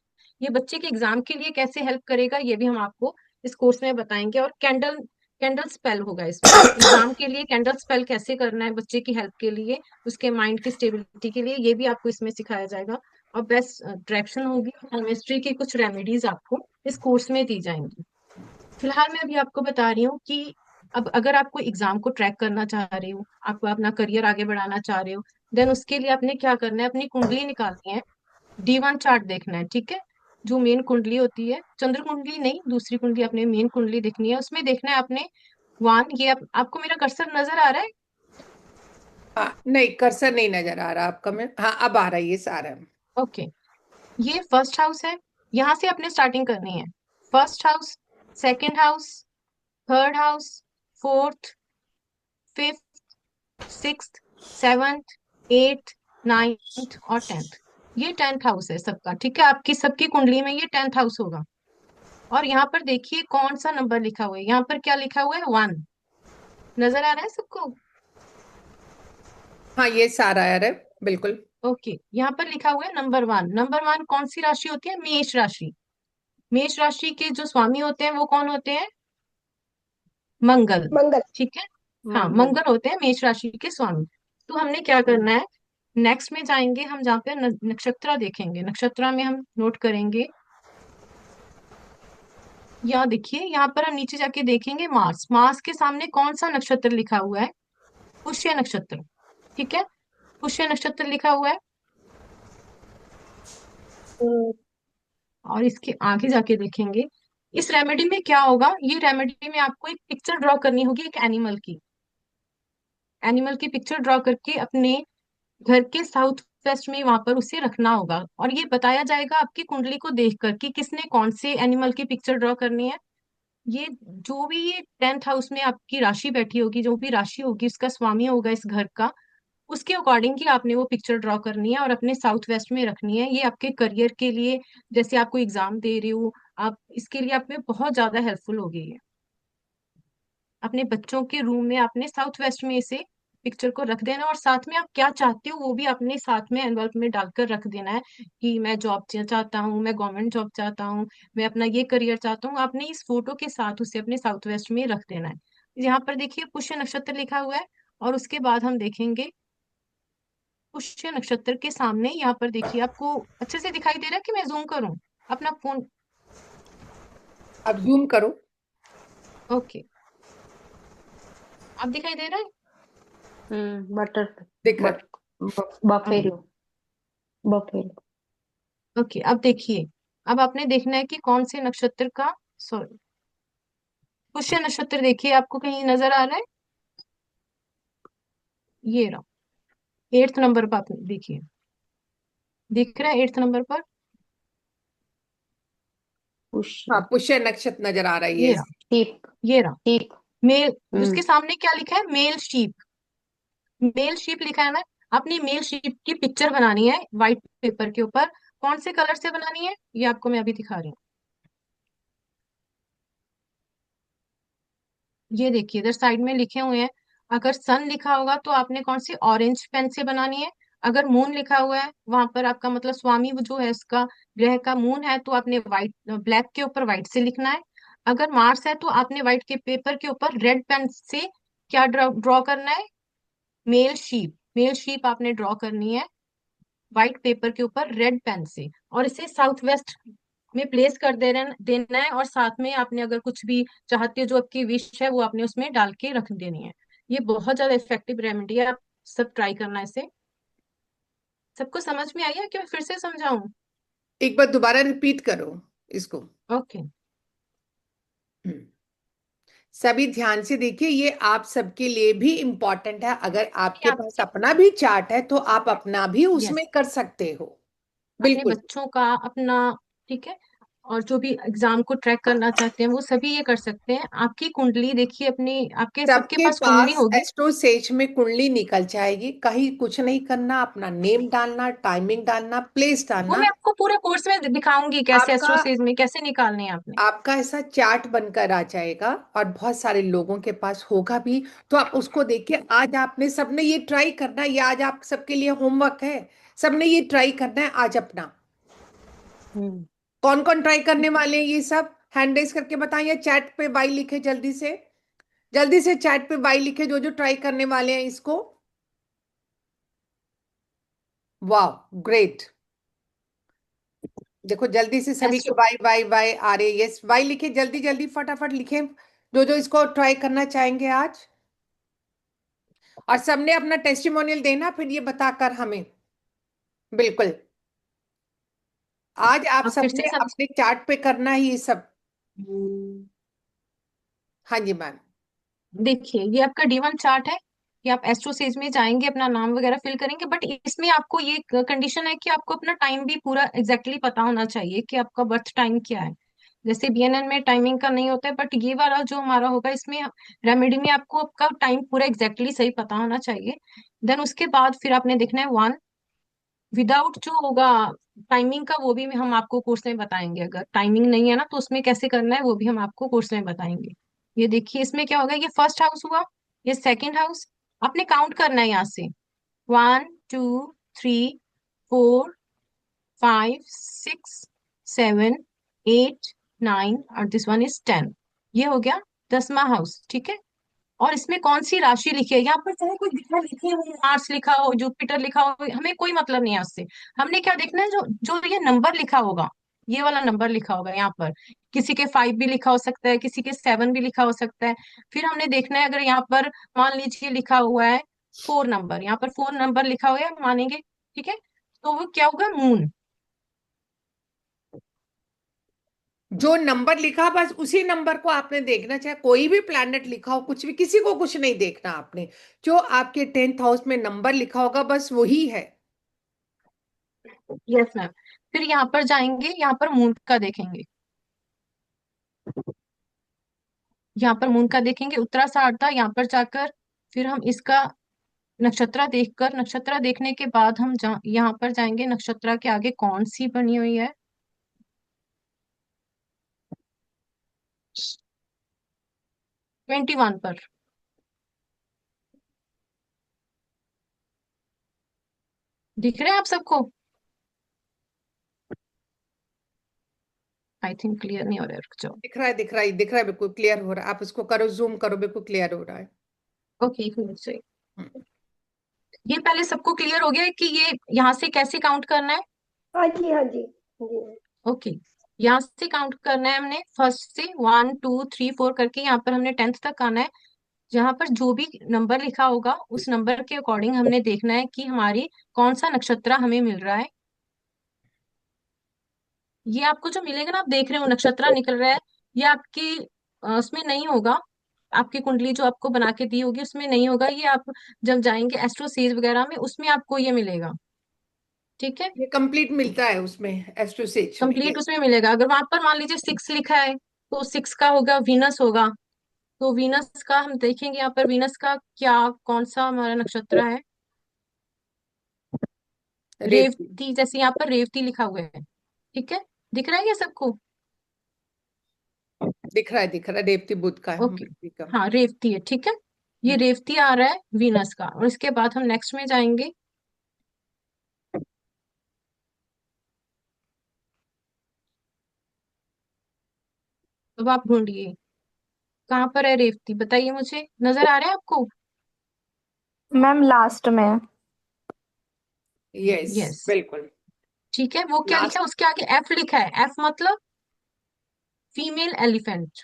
ये बच्चे के एग्जाम के लिए कैसे हेल्प करेगा ये भी हम आपको इस कोर्स में बताएंगे। और कैंडल कैंडल स्पेल होगा इसमें, एग्जाम के लिए कैंडल स्पेल कैसे करना है बच्चे की हेल्प के लिए, उसके माइंड की स्टेबिलिटी के लिए, ये भी आपको इसमें सिखाया जाएगा। और बेस्ट डायरेक्शन होगी, केमिस्ट्री की कुछ रेमेडीज आपको इस कोर्स में दी जाएंगी। फिलहाल मैं अभी आपको बता रही हूँ कि अब अगर आपको एग्जाम को ट्रैक करना चाह रहे हो, आपको अपना करियर आगे बढ़ाना चाह रहे हो, देन उसके लिए आपने क्या करना है, अपनी कुंडली निकालनी है, D1 चार्ट देखना है, ठीक है। जो मेन कुंडली होती है, चंद्र कुंडली नहीं, दूसरी कुंडली अपने मेन कुंडली देखनी है, उसमें देखना है आपने वन, ये आपको मेरा कर्सर नजर आ रहा है? हाँ नहीं, कर्सर नहीं नजर आ रहा आपका, मैं हाँ अब आ रहा है ये सारा। ओके। ये फर्स्ट हाउस है, यहाँ से आपने स्टार्टिंग करनी है। First house, second house, third house, fourth, fifth, sixth, seventh, eighth, ninth और टेंथ। ये टेंथ हाउस है सबका, ठीक है। आपकी सबकी कुंडली में ये टेंथ हाउस होगा। और यहाँ पर देखिए कौन सा नंबर लिखा हुआ है, यहाँ पर क्या लिखा हुआ है, वन। नजर आ रहा है सबको? हाँ, ये सारा है बिल्कुल। ओके, यहाँ पर लिखा हुआ है नंबर वन। नंबर वन कौन सी राशि होती है? मेष राशि। मेष राशि के जो स्वामी होते हैं वो कौन होते हैं? मंगल। मंगल। ठीक है। हाँ, मंगल। मंगल होते हैं मेष राशि के स्वामी। तो हमने क्या करना है, नेक्स्ट में जाएंगे हम, जहाँ पे नक्षत्र देखेंगे, नक्षत्र में हम नोट करेंगे। यहाँ देखिए, यहाँ पर हम नीचे जाके देखेंगे मार्स। मार्स के सामने कौन सा नक्षत्र लिखा हुआ है? पुष्य नक्षत्र। ठीक है, पुष्य नक्षत्र लिखा हुआ है। हम्म, और इसके आगे जाके देखेंगे इस रेमेडी में क्या होगा। ये रेमेडी में आपको एक पिक्चर ड्रॉ करनी होगी, एक एनिमल की। एनिमल की पिक्चर ड्रॉ करके अपने घर के साउथ वेस्ट में वहां पर उसे रखना होगा, और ये बताया जाएगा आपकी कुंडली को देखकर कि किसने कौन से एनिमल की पिक्चर ड्रॉ करनी है। ये जो भी ये 10th हाउस में आपकी राशि बैठी होगी, जो भी राशि होगी उसका स्वामी होगा इस घर का, उसके अकॉर्डिंग ही आपने वो पिक्चर ड्रॉ करनी है और अपने साउथ वेस्ट में रखनी है। ये आपके करियर के लिए, जैसे आपको एग्जाम दे रही हो आप, इसके लिए आप में बहुत ज्यादा हेल्पफुल होगी ये। अपने बच्चों के रूम में आपने साउथ वेस्ट में इसे पिक्चर को रख देना, और साथ में आप क्या चाहते हो वो भी अपने साथ में एनवलप में डालकर रख देना है, कि मैं जॉब चाहता हूँ, मैं गवर्नमेंट जॉब चाहता हूँ, मैं अपना ये करियर चाहता हूँ। आपने इस फोटो के साथ उसे अपने साउथ वेस्ट में रख देना है। यहाँ पर देखिए पुष्य नक्षत्र लिखा हुआ है, और उसके बाद हम देखेंगे पुष्य नक्षत्र के सामने यहाँ पर देखिए, आपको अच्छे से दिखाई दे रहा है कि मैं जूम करूं अपना फोन? अब जूम करो। ओके, अब दिखाई दे रहा है? बटर। दिख रहा बट बफेलो। बफेलो। ओके, अब देखिए, अब आपने देखना है कि कौन से नक्षत्र का, सॉरी, पुष्य नक्षत्र देखिए, आपको कहीं नजर आ रहा है? ये रहा, 8th नंबर पर आप देखिए, दिख रहा है 8th नंबर पर? हाँ, पुष्य। पुष्य नक्षत्र नजर आ रही है। ये रहा, शीप। ये रहा। शीप। मेल, उसके हम्म। सामने क्या लिखा है? Male sheep. मेल शीप लिखा है ना। अपनी मेल शीप की पिक्चर बनानी है व्हाइट पेपर के ऊपर। कौन से कलर से बनानी है ये आपको मैं अभी दिखा रही हूँ। ये देखिए इधर साइड में लिखे हुए हैं। अगर सन लिखा होगा तो आपने कौन सी ऑरेंज पेन से बनानी है। अगर मून लिखा हुआ है वहां पर आपका मतलब स्वामी वो जो है इसका, ग्रह का मून है, तो आपने व्हाइट, ब्लैक के ऊपर व्हाइट से लिखना है। अगर मार्स है तो आपने व्हाइट के पेपर के ऊपर रेड पेन से क्या ड्रॉ ड्रॉ करना है? Male sheep. मेल शीप आपने ड्रॉ करनी है व्हाइट पेपर के ऊपर रेड पेन से, और इसे साउथ वेस्ट में प्लेस कर देना है। और साथ में आपने अगर कुछ भी चाहते हो जो आपकी विश है वो आपने उसमें डाल के रख देनी है। ये बहुत ज्यादा इफेक्टिव रेमेडी है, आप सब ट्राई करना इसे। सबको समझ में आई है कि मैं फिर से समझाऊं? एक बार दोबारा रिपीट करो इसको। ओके। हम्म। सभी ध्यान से देखिए, ये आप सबके लिए भी इम्पोर्टेंट है। अगर आपके आप, पास अपना भी चार्ट है तो आप अपना भी यस, उसमें कर सकते हो। अपने बिल्कुल। बच्चों का, अपना, ठीक है, और जो भी एग्जाम को ट्रैक करना चाहते हैं वो सभी ये कर सकते हैं। आपकी कुंडली देखिए अपनी, आपके सबके सबके पास कुंडली पास होगी। एस्ट्रो सेज में कुंडली निकल जाएगी। कहीं कुछ नहीं करना, अपना नेम डालना, टाइमिंग डालना, प्लेस वो डालना। मैं आपको पूरे कोर्स में दिखाऊंगी कैसे आपका एस्ट्रोसेज में कैसे निकालने हैं आपने। आपका ऐसा चार्ट बनकर आ जाएगा, और बहुत सारे लोगों के पास होगा भी। तो आप उसको देखिए। आज आपने सबने ये ट्राई करना है, ये आज आप सबके लिए होमवर्क है। सबने ये ट्राई करना है आज अपना। हम्म। कौन कौन ट्राई करने वाले हैं ये सब? हैंड रेज करके बताइए, चैट पे बाई लिखे जल्दी से। जल्दी से चैट पे बाई लिखे जो जो ट्राई करने वाले हैं इसको। वाह, ग्रेट। देखो जल्दी से सभी के एस्ट्रो, बाई बाई बाई आ रहे। यस, बाई लिखे, जल्दी जल्दी फटाफट लिखे जो जो इसको ट्राई करना चाहेंगे आज। और सबने अपना टेस्टिमोनियल देना फिर ये बताकर हमें। बिल्कुल। आज आप आप फिर से सबने सब, अपने चार्ट पे करना ही ये सब। हाँ जी मैम। देखिए ये आपका D1 चार्ट है। ये आप एस्ट्रोसेज में जाएंगे, अपना नाम वगैरह फिल करेंगे, बट इसमें आपको ये कंडीशन है कि आपको अपना टाइम भी पूरा एग्जैक्टली पता होना चाहिए कि आपका बर्थ टाइम क्या है। जैसे BNN में टाइमिंग का नहीं होता है, बट ये वाला जो हमारा होगा इसमें रेमेडी में आपको आपका टाइम पूरा एग्जैक्टली सही पता होना चाहिए। देन उसके बाद फिर आपने देखना है 1, विदाउट जो होगा टाइमिंग का वो भी हम आपको कोर्स में बताएंगे। अगर टाइमिंग नहीं है ना तो उसमें कैसे करना है वो भी हम आपको कोर्स में बताएंगे। ये देखिए इसमें क्या होगा, ये फर्स्ट हाउस हुआ, ये सेकंड हाउस। आपने काउंट करना है यहाँ से, 1 2 3 4 5 6 7 8 9 और दिस वन इज 10। ये हो गया 10वां हाउस, ठीक है। और इसमें कौन सी राशि लिखी है यहाँ पर, चाहे कोई ग्रह लिखे हो, मार्स लिखा हो, जुपिटर लिखा हो, हमें कोई मतलब नहीं है उससे। हमने क्या देखना है, जो जो ये नंबर लिखा होगा, ये वाला नंबर लिखा होगा यहाँ पर। किसी के 5 भी लिखा हो सकता है, किसी के 7 भी लिखा हो सकता है। फिर हमने देखना है, अगर यहाँ पर मान लीजिए लिखा हुआ है 4 नंबर, यहाँ पर 4 नंबर लिखा हुआ है मानेंगे, ठीक है। तो वो क्या होगा, मून। जो नंबर लिखा बस उसी नंबर को आपने देखना, चाहे कोई भी प्लैनेट लिखा हो, कुछ भी, किसी को कुछ नहीं देखना आपने। जो आपके 10th हाउस में नंबर लिखा होगा बस वही है। Yes ma'am. फिर यहाँ पर जाएंगे, यहाँ पर मून का देखेंगे, यहाँ पर मून का देखेंगे उत्तराषाढ़, यहाँ पर जाकर फिर हम इसका नक्षत्र देखकर, नक्षत्र देखने के बाद हम यहाँ पर जाएंगे, नक्षत्र के आगे कौन सी बनी हुई है, 21 पर। दिख रहे हैं आप सबको? आई थिंक क्लियर नहीं हो रहा है, रुक जाओ। दिख रहा है, दिख रहा है, दिख रहा है, बिल्कुल क्लियर हो रहा है। आप इसको करो, जूम करो, बिल्कुल क्लियर हो रहा है। ओके, एक मिनट से। हम्म। ये पहले सबको क्लियर हो गया है कि ये यहाँ से कैसे काउंट करना है? हाँ जी, हाँ जी, हाँ जी। ओके, यहाँ से काउंट करना है हमने, फर्स्ट से 1 2 3 4 करके यहाँ पर हमने 10th तक आना है। जहां पर जो भी नंबर लिखा होगा उस नंबर के अकॉर्डिंग हमने देखना है कि हमारी कौन सा नक्षत्र हमें मिल रहा है। ये आपको जो मिलेगा ना, आप देख रहे हो नक्षत्र निकल रहा है, ये आपकी उसमें नहीं होगा। आपकी कुंडली जो आपको बना के दी होगी उसमें नहीं होगा, ये आप जब जाएंगे एस्ट्रो सीज वगैरह में, उसमें आपको ये मिलेगा, ठीक है। ये कंप्लीट मिलता है उसमें, एस्ट्रोसेज में, कंप्लीट यस। उसमें मिलेगा। अगर वहां पर मान लीजिए 6 लिखा है, तो 6 का होगा वीनस होगा। तो वीनस का हम देखेंगे यहाँ पर, वीनस का क्या, कौन सा हमारा नक्षत्र है, रेवती। रेवती। जैसे यहाँ पर रेवती लिखा हुआ है, ठीक है। दिख रहा है ये सबको? दिख रहा है, दिख रहा है, रेवती बुध का है, ओके, मृत्यु का। हाँ रेवती है, ठीक है। ये हम्म। रेवती आ रहा है वीनस का, और इसके बाद हम नेक्स्ट में जाएंगे। अब आप ढूंढिए कहाँ पर है रेवती, बताइए मुझे, नजर आ रहा है आपको? मैम लास्ट में। यस, यस, बिल्कुल। ठीक है। वो क्या लिखा लास्ट। है उसके आगे, एफ लिखा है, एफ मतलब फीमेल एलिफेंट।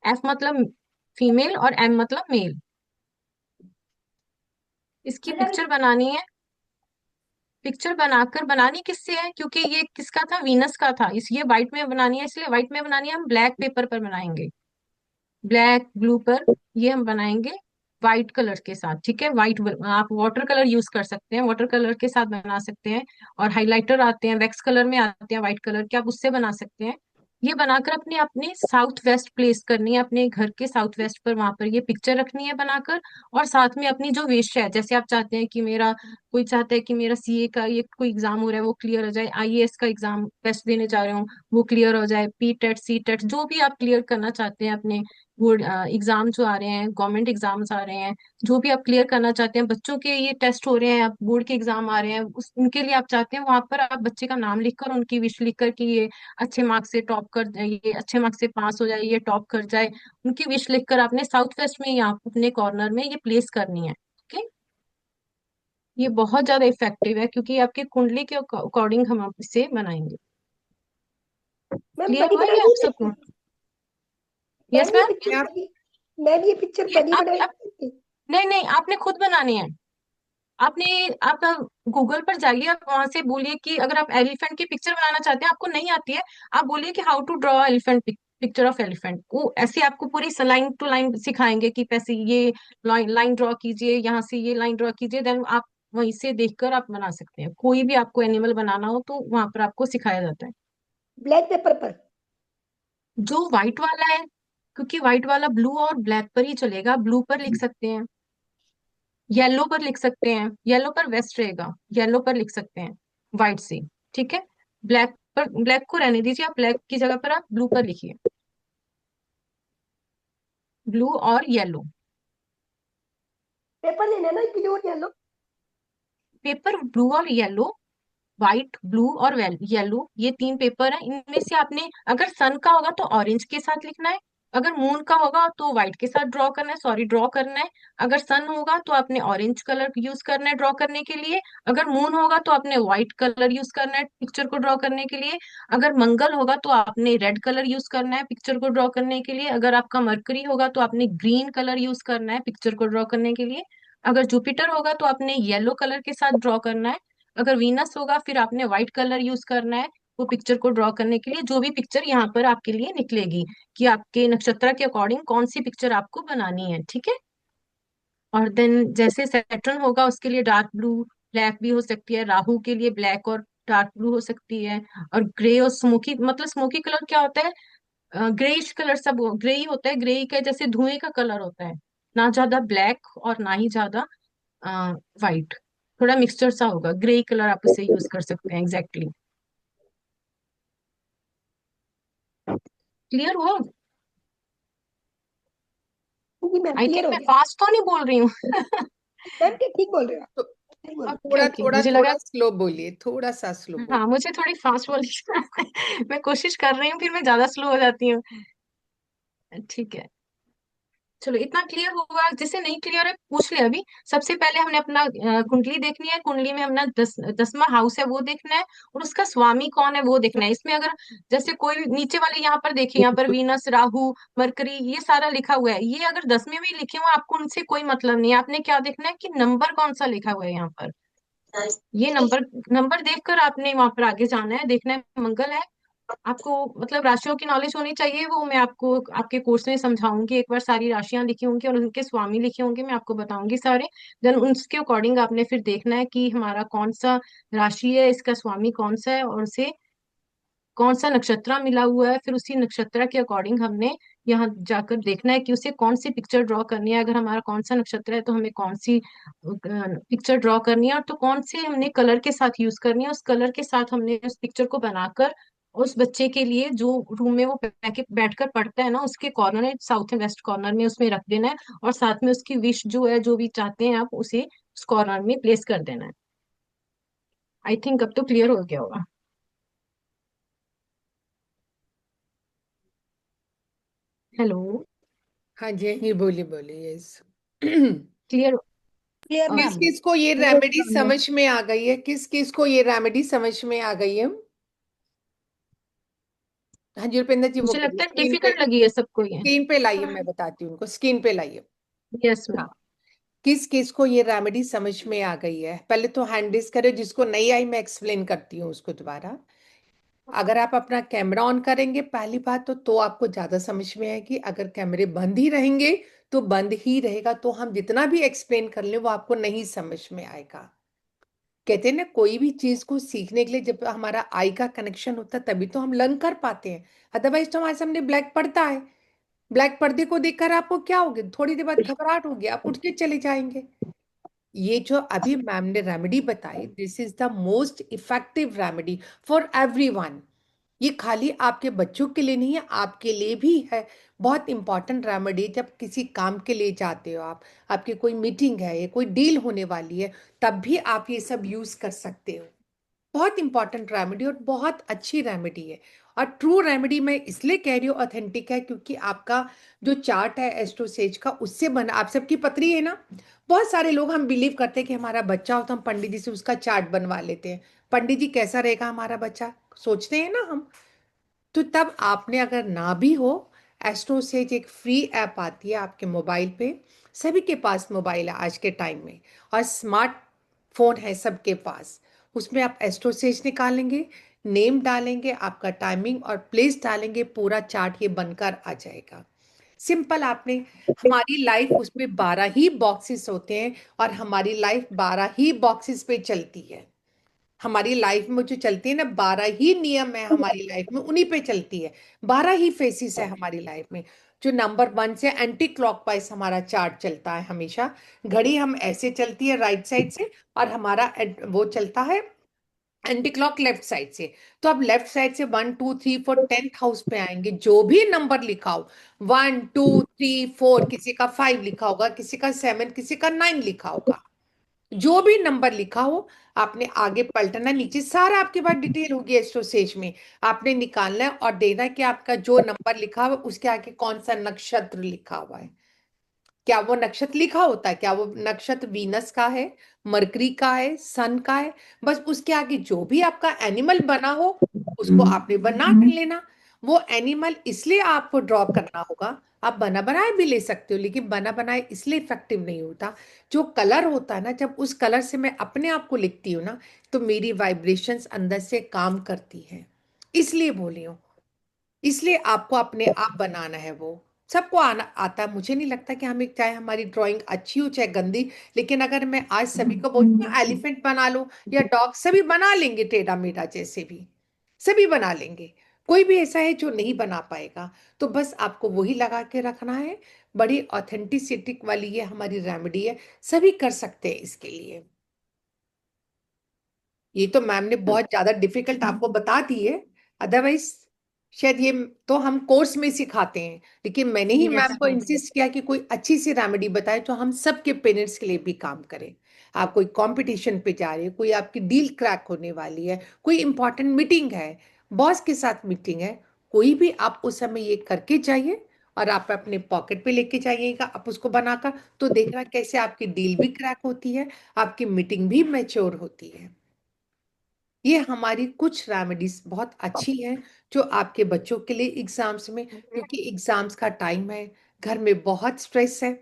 एफ मतलब फीमेल और एम मतलब मेल। इसकी पिक्चर बनानी है। पिक्चर बनाकर, बनानी किससे है, क्योंकि ये किसका था, वीनस का था, इस ये व्हाइट में बनानी है, इसलिए व्हाइट में बनानी है, हम ब्लैक पेपर पर बनाएंगे, ब्लैक ब्लू पर। ये हम बनाएंगे व्हाइट कलर के साथ, ठीक है। व्हाइट, आप वाटर कलर यूज कर सकते हैं, वाटर कलर के साथ बना सकते हैं। और हाइलाइटर आते हैं, वैक्स कलर में आते हैं व्हाइट कलर के, आप उससे बना सकते हैं। ये बनाकर अपने अपने साउथ वेस्ट प्लेस करनी है, अपने घर के साउथ वेस्ट पर, वहां पर ये पिक्चर रखनी है बनाकर। और साथ में अपनी जो विश है, जैसे आप चाहते हैं कि मेरा, कोई चाहता है कि मेरा सीए का ये कोई एग्जाम हो रहा है वो क्लियर हो जाए, आईएएस का एग्जाम टेस्ट देने जा रहे हो वो क्लियर हो जाए, पी टेट सी टेट जो भी आप क्लियर करना चाहते हैं अपने, बोर्ड एग्जाम जो आ रहे हैं, गवर्नमेंट एग्जाम्स आ रहे हैं, जो भी आप क्लियर करना चाहते हैं, बच्चों के ये टेस्ट हो रहे हैं, आप बोर्ड के एग्जाम आ रहे हैं, उनके लिए आप चाहते हैं वहां पर आप बच्चे का नाम लिखकर, उनकी विश लिखकर कि ये अच्छे मार्क्स से टॉप कर जाए, ये अच्छे मार्क्स से पास हो जाए, ये टॉप कर जाए, उनकी विश लिखकर आपने साउथ वेस्ट में यहाँ अपने कॉर्नर में ये प्लेस करनी है, ओके। ये बहुत ज्यादा इफेक्टिव है, क्योंकि आपकी कुंडली के अकॉर्डिंग हम आप इसे बनाएंगे। मैम क्लियर बनी हुआ ये बनानी आप है सबको? पिक्चर। यस मैम ये मैम। पिक्चर आप बनी, मैम ये पिक्चर ये बनी बनाई आप है? नहीं नहीं, आपने खुद बनानी है। आपने, आप गूगल पर जाइए, आप वहां से बोलिए कि अगर आप एलिफेंट की पिक्चर बनाना चाहते हैं, आपको नहीं आती है, आप बोलिए कि how to draw elephant, picture of elephant, वो ऐसे आपको पूरी लाइन टू लाइन सिखाएंगे कि कैसे ये लाइन ड्रॉ कीजिए, यहाँ से ये लाइन ड्रॉ कीजिए, देन आप वहीं से देखकर आप बना सकते हैं। कोई भी आपको एनिमल बनाना हो तो वहां पर आपको सिखाया जाता है। ब्लैक पेपर पर? जो व्हाइट वाला है, क्योंकि व्हाइट वाला ब्लू और ब्लैक पर ही चलेगा, ब्लू पर लिख सकते हैं, येलो पर लिख सकते हैं, येलो पर वेस्ट रहेगा, येलो पर लिख सकते हैं व्हाइट से, ठीक है। ब्लैक पर, ब्लैक को रहने दीजिए, आप ब्लैक की जगह पर आप ब्लू पर लिखिए। ब्लू और येलो। पेपर लेना ना, ब्लू और येलो। पेपर ब्लू और येलो, व्हाइट ब्लू और येलो, ये तीन पेपर है। इनमें से आपने अगर सन का होगा तो ऑरेंज के साथ लिखना है, अगर मून का होगा तो व्हाइट के साथ ड्रॉ करना है, सॉरी ड्रॉ करना है। अगर सन होगा तो आपने ऑरेंज कलर यूज करना है ड्रॉ करने के लिए। अगर मून होगा तो आपने व्हाइट कलर यूज करना है पिक्चर को ड्रॉ करने के लिए। अगर मंगल होगा तो आपने रेड कलर यूज करना है पिक्चर को ड्रॉ करने के लिए। अगर आपका मरकरी होगा तो आपने ग्रीन कलर यूज करना है पिक्चर को ड्रॉ करने के लिए। अगर जुपिटर होगा तो आपने येलो कलर के साथ ड्रॉ करना है। अगर वीनस होगा फिर आपने व्हाइट कलर यूज करना है वो पिक्चर को ड्रॉ करने के लिए। जो भी पिक्चर यहाँ पर आपके लिए निकलेगी कि आपके नक्षत्र के अकॉर्डिंग कौन सी पिक्चर आपको बनानी है, ठीक है। और देन जैसे सैटर्न होगा उसके लिए डार्क ब्लू ब्लैक भी हो सकती है, राहु के लिए ब्लैक और डार्क ब्लू हो सकती है। और ग्रे और स्मोकी, मतलब स्मोकी कलर क्या होता है, ग्रेइश कलर, सब ग्रे ही होता है, ग्रे का जैसे धुएं का कलर होता है, ना ज्यादा ब्लैक और ना ही ज्यादा वाइट, थोड़ा मिक्सचर सा होगा, ग्रे कलर आप इसे यूज कर सकते हैं एग्जैक्टली। क्लियर हुआ? जी मैम, आई क्लियर थिंक हो मैं गया। फास्ट तो नहीं बोल रही हूँ। मैम क्या ठीक बोल रहे हो आप? तो ठीक बोल रहे अब हो। ओके थोड़ा ओके, थोड़ा मुझे लगा। थोड़ा स्लो बोलिए, थोड़ा सा स्लो बोलिए। हाँ, मुझे थोड़ी फास्ट बोली। मैं कोशिश कर रही हूँ फिर मैं ज्यादा स्लो हो जाती हूँ। ठीक है, चलो इतना क्लियर होगा। जिसे नहीं क्लियर है पूछ ले अभी। सबसे पहले हमने अपना कुंडली देखनी है, कुंडली में हमने 10वां हाउस है वो देखना है, और उसका स्वामी कौन है वो देखना है। इसमें अगर जैसे कोई भी नीचे वाले यहाँ पर देखिए, यहाँ पर वीनस राहु मरकरी ये सारा लिखा हुआ है, ये अगर 10वें में लिखे हुए आपको उनसे कोई मतलब नहीं है। आपने क्या देखना है कि नंबर कौन सा लिखा हुआ है यहाँ पर, ये नंबर नंबर देखकर आपने वहां पर आगे जाना है, देखना है मंगल है। आपको मतलब राशियों की नॉलेज होनी चाहिए, वो मैं आपको आपके कोर्स में समझाऊंगी। एक बार सारी राशियां लिखी होंगी और उनके स्वामी लिखे होंगे, मैं आपको बताऊंगी सारे। देन उसके अकॉर्डिंग आपने फिर देखना है कि हमारा कौन सा राशि है, इसका स्वामी कौन सा है, और उसे कौन सा नक्षत्र मिला हुआ है। फिर उसी नक्षत्र के अकॉर्डिंग हमने यहाँ जाकर देखना है कि उसे कौन सी पिक्चर ड्रॉ करनी है। अगर हमारा कौन सा नक्षत्र है तो हमें कौन सी पिक्चर ड्रॉ करनी है, और तो कौन से हमने कलर के साथ यूज करनी है। उस कलर के साथ हमने उस पिक्चर को बनाकर उस बच्चे के लिए जो रूम में वो बैठकर पढ़ता है ना, उसके कॉर्नर में, साउथ एंड वेस्ट कॉर्नर में उसमें रख देना है। और साथ में उसकी विश जो है, जो भी चाहते हैं आप उसे उस कॉर्नर में प्लेस कर देना है। आई थिंक अब तो क्लियर हो गया होगा। हेलो, हाँ जी, ये बोलिए बोलिए, यस। क्लियर? क्लियर किस मैम। किस को ये यस रेमेडी मैम, यस। समझ में आ गई है? किस किस को ये रेमेडी समझ में आ गई है? हाँ जी रुपेंद्र जी, वो मुझे करिए लगता है स्क्रीन पे। डिफिकल्ट लगी है सबको ये। स्क्रीन पे लाइए, मैं बताती हूँ उनको, स्क्रीन पे लाइए। Yes ma'am. हाँ, किस किस को ये रेमेडी समझ में आ गई है? पहले तो हैंड रेज करो, जिसको नहीं आई मैं एक्सप्लेन करती हूँ उसको दोबारा। अगर आप अपना कैमरा ऑन करेंगे पहली बात तो आपको ज्यादा समझ में आएगी। अगर कैमरे बंद ही रहेंगे तो बंद ही रहेगा, तो हम जितना भी एक्सप्लेन कर ले वो आपको नहीं समझ में आएगा। कहते हैं ना, कोई भी चीज को सीखने के लिए जब हमारा आई का कनेक्शन होता है तभी तो हम लर्न कर पाते हैं। अदरवाइज तो हमारे सामने ब्लैक पर्दा है, ब्लैक पर्दे को देखकर आपको क्या होगी, थोड़ी देर बाद घबराहट होगी, आप उठ के चले जाएंगे। ये जो अभी मैम ने रेमेडी बताई, this is the most effective remedy for everyone. ये खाली आपके बच्चों के लिए नहीं है, आपके लिए भी है। बहुत इंपॉर्टेंट रेमेडी। जब किसी काम के लिए जाते हो आप, आपकी कोई मीटिंग है या कोई डील होने वाली है, तब भी आप ये सब यूज कर सकते हो। बहुत इंपॉर्टेंट रेमेडी और बहुत अच्छी रेमेडी है। और ट्रू रेमेडी मैं इसलिए कह रही हूँ ऑथेंटिक है, क्योंकि आपका जो चार्ट है एस्ट्रोसेज का, उससे बना, आप सबकी पत्री है ना। बहुत सारे लोग हम बिलीव करते हैं कि हमारा बच्चा हो तो हम पंडित जी से उसका चार्ट बनवा लेते हैं। पंडित जी कैसा रहेगा हमारा बच्चा, सोचते हैं ना हम। तो तब आपने अगर ना भी हो, एस्ट्रोसेज एक फ्री ऐप आती है आपके मोबाइल पे। सभी के पास मोबाइल है आज के टाइम में, और स्मार्ट फोन है सबके पास। उसमें आप एस्ट्रोसेज निकालेंगे, नेम डालेंगे, आपका टाइमिंग और प्लेस डालेंगे, पूरा चार्ट ये बनकर आ जाएगा। सिंपल। आपने, हमारी लाइफ उसमें 12 ही बॉक्सेस होते हैं, और हमारी लाइफ 12 ही बॉक्सेस पे चलती है। हमारी लाइफ में जो चलती है ना, 12 ही नियम है हमारी लाइफ में, उन्हीं पे चलती है। 12 ही फेसिस है हमारी लाइफ में। जो नंबर 1 से एंटी क्लॉकवाइज हमारा चार्ट चलता है हमेशा। घड़ी हम ऐसे चलती है राइट साइड से, और हमारा वो चलता है एंटी क्लॉक लेफ्ट साइड से। तो आप लेफ्ट साइड से 1 2 3 4 10th हाउस पे आएंगे, जो भी नंबर लिखा हो, 1 2 3 4, किसी का 5 लिखा होगा, किसी का 7, किसी का 9 लिखा होगा, जो भी नंबर लिखा हो आपने आगे पलटना, नीचे सारा आपके पास डिटेल होगी एस्ट्रोसेज में। आपने निकालना है और देखना है कि आपका जो नंबर लिखा हुआ है उसके आगे कौन सा नक्षत्र लिखा हुआ है। क्या वो नक्षत्र लिखा होता है? क्या वो नक्षत्र वीनस का है, मरकरी का है, सन का है? बस उसके आगे जो भी आपका एनिमल बना हो उसको आपने बना लेना। वो एनिमल इसलिए आपको ड्रॉ करना होगा, आप बना बनाए भी ले सकते हो, लेकिन बना बनाए इसलिए इफेक्टिव नहीं होता। जो कलर होता है ना, जब उस कलर से मैं अपने आप को लिखती हूँ ना, तो मेरी वाइब्रेशंस अंदर से काम करती है, इसलिए बोली हूँ। इसलिए आपको अपने आप बनाना है। वो सबको आना आता है। मुझे नहीं लगता कि हमें, चाहे हमारी ड्राइंग अच्छी हो चाहे गंदी, लेकिन अगर मैं आज सभी को बोलूँ एलिफेंट बना लो या डॉग, सभी बना लेंगे, टेढ़ा मेढ़ा जैसे भी सभी बना लेंगे। कोई भी ऐसा है जो नहीं बना पाएगा। तो बस आपको वही लगा के रखना है। बड़ी ऑथेंटिसिटी वाली ये हमारी रेमेडी है, सभी कर सकते हैं इसके लिए। ये तो मैम ने बहुत ज्यादा डिफिकल्ट आपको बता दी है, अदरवाइज शायद ये तो हम कोर्स में सिखाते हैं, लेकिन मैंने ही यस मैम को मैम। इंसिस्ट किया कि कोई अच्छी सी रेमेडी बताए जो हम सबके पेरेंट्स के लिए भी काम करे। आप कोई कंपटीशन पे जा रहे हो, कोई आपकी डील क्रैक होने वाली है, कोई इंपॉर्टेंट मीटिंग है, बॉस के साथ मीटिंग है, कोई भी आप उस समय ये करके जाइए और आप अपने पॉकेट पे लेके जाइएगा, आप उसको बनाकर, तो देखना कैसे आपकी डील भी क्रैक होती है, आपकी मीटिंग भी मैच्योर होती है। ये हमारी कुछ रेमेडीज बहुत अच्छी हैं जो आपके बच्चों के लिए एग्जाम्स में, क्योंकि एग्जाम्स का टाइम है, घर में बहुत स्ट्रेस है,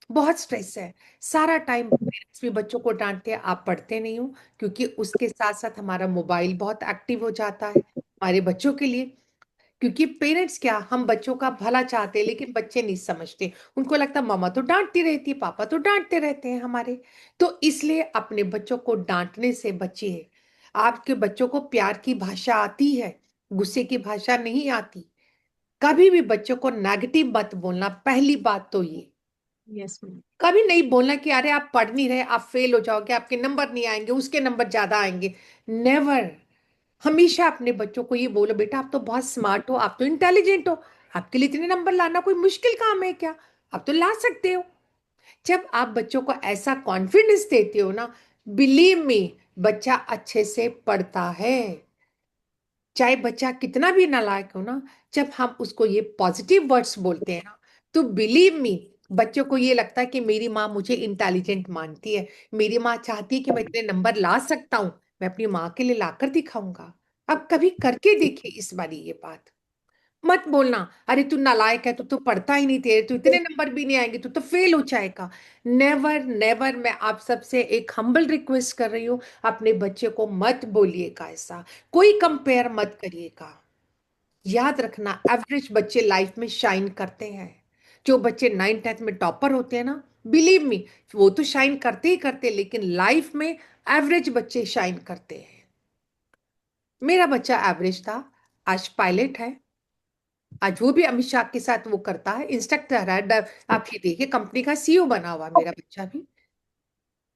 बहुत स्ट्रेस है। सारा टाइम पेरेंट्स भी बच्चों को डांटते हैं, आप पढ़ते नहीं हो, क्योंकि उसके साथ साथ हमारा मोबाइल बहुत एक्टिव हो जाता है हमारे बच्चों के लिए। क्योंकि पेरेंट्स क्या, हम बच्चों का भला चाहते हैं, लेकिन बच्चे नहीं समझते। उनको लगता है मम्मा तो डांटती रहती है, पापा तो डांटते रहते हैं हमारे। तो इसलिए अपने बच्चों को डांटने से बचिए। आपके बच्चों को प्यार की भाषा आती है, गुस्से की भाषा नहीं आती। कभी भी बच्चों को नेगेटिव मत बोलना, पहली बात तो ये। Yes ma'am. कभी नहीं बोलना कि अरे आप पढ़ नहीं रहे, आप फेल हो जाओगे, आपके नंबर नहीं आएंगे, उसके नंबर ज्यादा आएंगे। नेवर। हमेशा अपने बच्चों को ये बोलो, बेटा आप तो बहुत स्मार्ट हो, आप तो इंटेलिजेंट हो, आपके लिए इतने नंबर लाना कोई मुश्किल काम है क्या? आप तो ला सकते हो। जब आप बच्चों को ऐसा कॉन्फिडेंस देते हो ना, बिलीव मी, बच्चा अच्छे से पढ़ता है। चाहे बच्चा कितना भी नालायक हो ना, जब हम उसको ये पॉजिटिव वर्ड्स बोलते हैं ना, तो बिलीव मी, बच्चों को ये लगता है कि मेरी माँ मुझे इंटेलिजेंट मानती है, मेरी माँ चाहती है कि मैं इतने नंबर ला सकता हूं, मैं अपनी माँ के लिए लाकर दिखाऊंगा। अब कभी करके देखिए इस बारी ये बात। मत बोलना अरे तू नालायक है, तू पढ़ता ही नहीं, तेरे तो इतने नंबर भी नहीं आएंगे, तू तो फेल हो जाएगा। Never never. मैं आप सबसे एक हम्बल रिक्वेस्ट कर रही हूँ, अपने बच्चे को मत बोलिएगा ऐसा, कोई कंपेयर मत करिएगा। याद रखना, एवरेज बच्चे लाइफ में शाइन करते हैं। जो बच्चे 9th 10th में टॉपर होते हैं ना, बिलीव मी, वो तो शाइन करते ही करते, लेकिन लाइफ में एवरेज बच्चे शाइन करते हैं। मेरा बच्चा एवरेज था, आज पायलट है, आज वो भी अमित शाह के साथ वो करता है, इंस्ट्रक्टर है। आप ये देखिए, कंपनी का सीईओ बना हुआ मेरा बच्चा भी।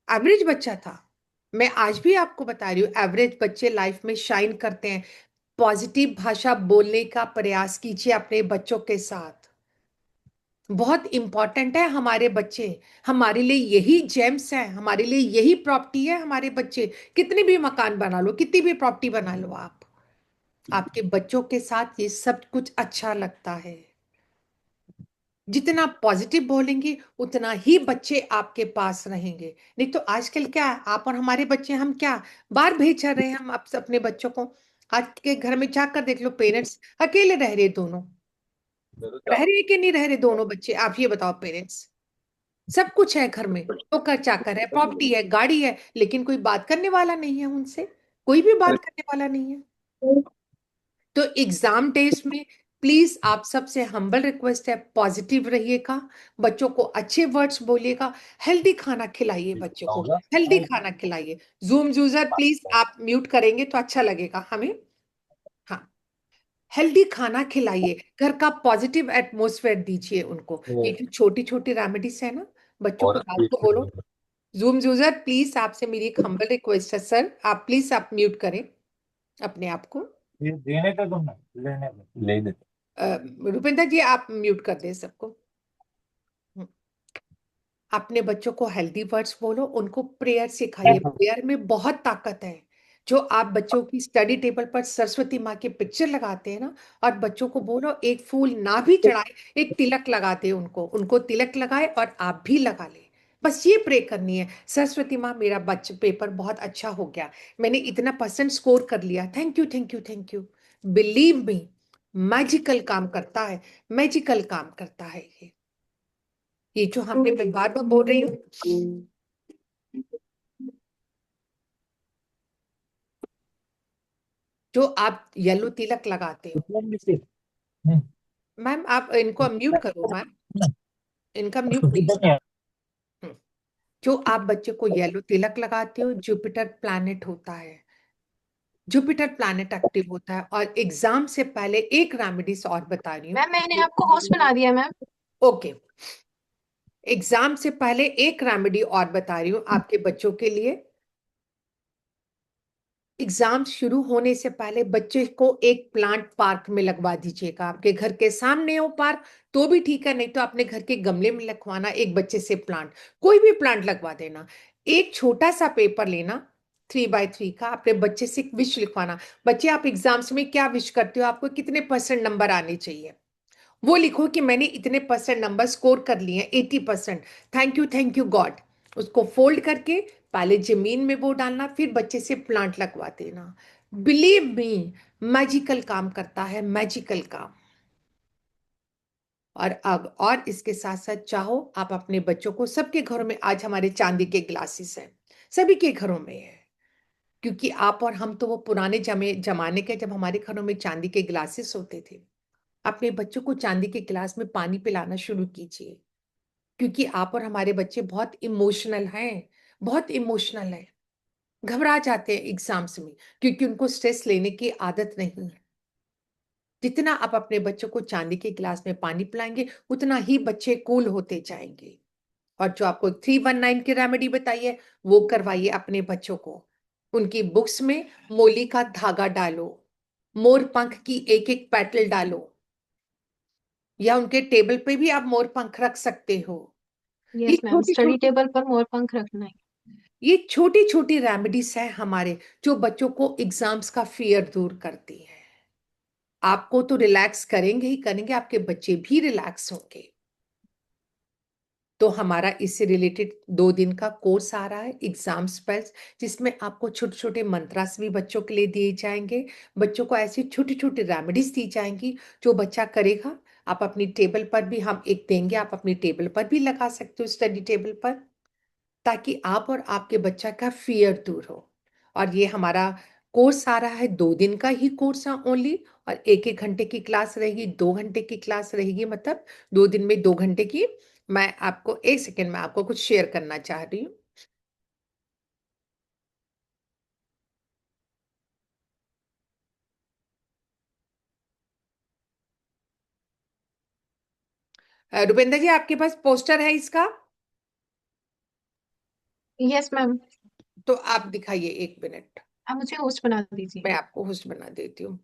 एवरेज बच्चा था। मैं आज भी आपको बता रही हूँ, एवरेज बच्चे लाइफ में शाइन करते हैं। पॉजिटिव भाषा बोलने का प्रयास कीजिए अपने बच्चों के साथ। बहुत इंपॉर्टेंट है हमारे बच्चे, हमारे लिए यही जेम्स है, हमारे लिए यही प्रॉपर्टी है हमारे बच्चे। कितने भी मकान बना लो, कितनी भी प्रॉपर्टी बना लो, आप आपके बच्चों के साथ ये सब कुछ अच्छा लगता है। जितना पॉजिटिव बोलेंगे उतना ही बच्चे आपके पास रहेंगे। नहीं तो आजकल क्या है, आप और हमारे बच्चे, हम क्या बाहर भेज रहे हैं हम अपने बच्चों को। आज के घर में जाकर देख लो, पेरेंट्स अकेले रह रहे, दोनों रह रहे कि नहीं रह रहे दोनों बच्चे, आप ये बताओ पेरेंट्स। सब कुछ है घर में, नौकर चाकर है, प्रॉपर्टी है, गाड़ी है, लेकिन कोई बात करने वाला नहीं है उनसे, कोई भी बात करने वाला नहीं है। तो एग्जाम डेज में प्लीज आप सबसे हम्बल रिक्वेस्ट है, पॉजिटिव रहिएगा, बच्चों को अच्छे वर्ड्स बोलिएगा, हेल्दी खाना खिलाइए बच्चों को, हेल्दी खाना खिलाइए। जूम यूजर प्लीज आप म्यूट करेंगे तो अच्छा लगेगा हमें। हाँ, हेल्दी खाना खिलाइए, घर का पॉजिटिव एटमोसफेयर दीजिए उनको। ये जो छोटी छोटी रेमेडीज है ना, बच्चों को रात को बोलो। जूम यूजर प्लीज, आपसे मेरी एक हम्बल रिक्वेस्ट है सर, आप प्लीज आप म्यूट करें। अपने आप को। ये देने का तुमने लेने का लेने रुपिंदर जी आप म्यूट कर दें सबको। अपने बच्चों को हेल्दी वर्ड्स बोलो, उनको प्रेयर सिखाइए, का प्रेयर में बहुत ताकत है। जो आप बच्चों की स्टडी टेबल पर सरस्वती माँ की पिक्चर लगाते हैं ना, और बच्चों को बोलो एक फूल ना भी चढ़ाए, एक तिलक लगा दे, उनको उनको तिलक लगाए और आप भी लगा ले। बस ये प्रे करनी है, सरस्वती माँ मेरा बच्चा पेपर बहुत अच्छा हो गया, मैंने इतना परसेंट स्कोर कर लिया, thank you thank you thank you. Believe me, magical काम करता है, मैजिकल काम करता है ये जो हमने मैं बार बार बोल रही हूँ। जो आप येलो तिलक लगाते हो, मतलब भी हम्म, मैम आप इनको म्यूट करो मैम, इनका म्यूट प्लीज। इधर नहीं जो आप बच्चे को येलो तिलक लगाते हो, जुपिटर प्लैनेट होता है, जुपिटर प्लैनेट एक्टिव होता है। और एग्जाम से पहले एक रेमेडीज और बता रही हूँ। मैम मैंने आपको होस्ट बना दिया मैम। ओके, एग्जाम से पहले एक रेमेडी और बता रही हूँ आपके बच्चों के लिए। एग्जाम शुरू होने से पहले बच्चे को एक प्लांट पार्क में लगवा दीजिएगा। आपके घर के सामने हो पार्क तो भी ठीक है, नहीं तो अपने घर के गमले में लगवाना, एक बच्चे से प्लांट, कोई भी प्लांट लगवा देना। एक छोटा सा पेपर लेना 3x3 का, अपने बच्चे से एक विश लिखवाना। बच्चे आप एग्जाम्स में क्या विश करते हो, आपको कितने परसेंट नंबर आने चाहिए, वो लिखो कि मैंने इतने परसेंट नंबर स्कोर कर लिए, 80%, थैंक यू गॉड। उसको फोल्ड करके पहले जमीन में वो डालना, फिर बच्चे से प्लांट लगवा देना। बिलीव मी, मैजिकल काम करता है, मैजिकल काम। और अब और इसके साथ साथ चाहो आप अपने बच्चों को, सबके घरों में आज हमारे चांदी के ग्लासेस हैं, सभी के घरों में है, क्योंकि आप और हम तो वो पुराने जमाने के, जब हमारे घरों में चांदी के ग्लासेस होते थे। अपने बच्चों को चांदी के गिलास में पानी पिलाना शुरू कीजिए, क्योंकि आप और हमारे बच्चे बहुत इमोशनल हैं, बहुत इमोशनल हैं, घबरा जाते हैं एग्जाम्स में, क्योंकि उनको स्ट्रेस लेने की आदत नहीं है। जितना आप अपने बच्चों को चांदी के गिलास में पानी पिलाएंगे, उतना ही बच्चे कूल होते जाएंगे। और जो आपको 319 की रेमेडी बताइए, वो करवाइए अपने बच्चों को। उनकी बुक्स में मोली का धागा डालो, मोर पंख की एक एक पेटल डालो, या उनके टेबल पे भी आप मोर पंख रख सकते हो। ये यस मैम, छोटी स्टडी छोटी टेबल पर मोर पंख रखना है। ये छोटी छोटी रेमेडीज है हमारे, जो बच्चों को एग्जाम्स का फियर दूर करती है। आपको तो रिलैक्स करेंगे ही करेंगे, आपके बच्चे भी रिलैक्स होंगे। तो हमारा इससे रिलेटेड 2 दिन का कोर्स आ रहा है, एग्जाम स्पेल्स, जिसमें आपको छोटे छोटे मंत्रास भी बच्चों के लिए दिए जाएंगे। बच्चों को ऐसी छोटी छोटी रेमेडीज दी जाएंगी जो बच्चा करेगा। आप अपनी टेबल पर भी हम एक देंगे, आप अपनी टेबल पर भी लगा सकते हो, स्टडी टेबल पर, ताकि आप और आपके बच्चा का फियर दूर हो। और ये हमारा कोर्स आ रहा है, 2 दिन का ही कोर्स है ओनली, और 1-1 घंटे की क्लास रहेगी, 2 घंटे की क्लास रहेगी, मतलब 2 दिन में 2 घंटे की। मैं आपको एक सेकेंड में आपको कुछ शेयर करना चाह रही हूँ। रुपेंद्र जी आपके पास पोस्टर है इसका, यस मैम। तो आप दिखाइए 1 मिनट, आप मुझे होस्ट बना दीजिए। मैं आपको होस्ट बना देती हूँ।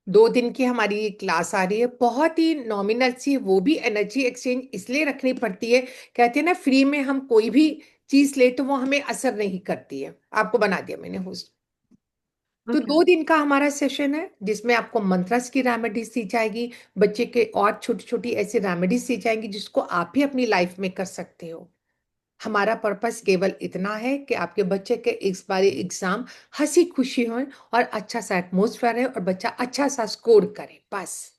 दो दिन की हमारी ये क्लास आ रही है, बहुत ही नॉमिनल सी, वो भी एनर्जी एक्सचेंज इसलिए रखनी पड़ती है, कहते हैं ना फ्री में हम कोई भी चीज ले तो वो हमें असर नहीं करती है। आपको बना दिया मैंने होस्ट। तो ओके। 2 दिन का हमारा सेशन है, जिसमें आपको मंत्रस की रेमेडीज दी जाएगी, बच्चे के और छोटी छोटी ऐसी रेमेडीज दी जाएंगी जिसको आप भी अपनी लाइफ में कर सकते हो। हमारा पर्पस केवल इतना है कि आपके बच्चे के इस बारी एग्जाम हंसी खुशी हो, और अच्छा सा एटमोस्फेयर है, और बच्चा अच्छा सा स्कोर करे, बस।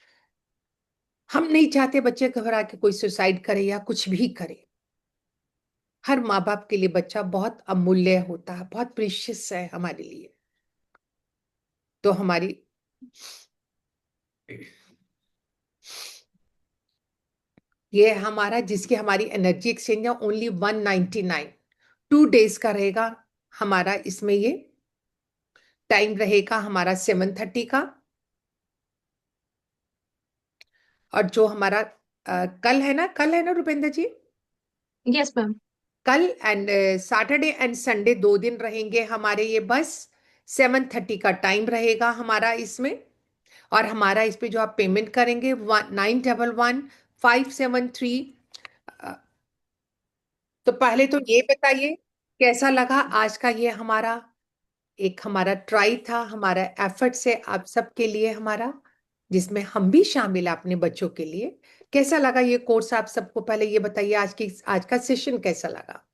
हम नहीं चाहते बच्चे घबरा के कोई सुसाइड करे या कुछ भी करे। हर माँ बाप के लिए बच्चा बहुत अमूल्य होता है, बहुत प्रीशियस है हमारे लिए। तो हमारी ये हमारा, जिसकी हमारी एनर्जी एक्सचेंज है ओनली 199, 2 डेज का रहेगा हमारा। इसमें ये टाइम रहेगा हमारा 7:30 का, और जो हमारा कल है ना, कल है ना रुपेंद्र जी? Yes ma'am. कल एंड सैटरडे एंड संडे 2 दिन रहेंगे हमारे ये बस। 7:30 का टाइम रहेगा हमारा इसमें। और हमारा इस पे जो आप पेमेंट करेंगे 911573। तो पहले तो ये बताइए कैसा लगा आज का ये हमारा एक हमारा ट्राई था, हमारा एफर्ट से आप सबके लिए हमारा, जिसमें हम भी शामिल हैं अपने बच्चों के लिए। कैसा लगा ये कोर्स आप सबको? पहले ये बताइए आज का सेशन कैसा लगा?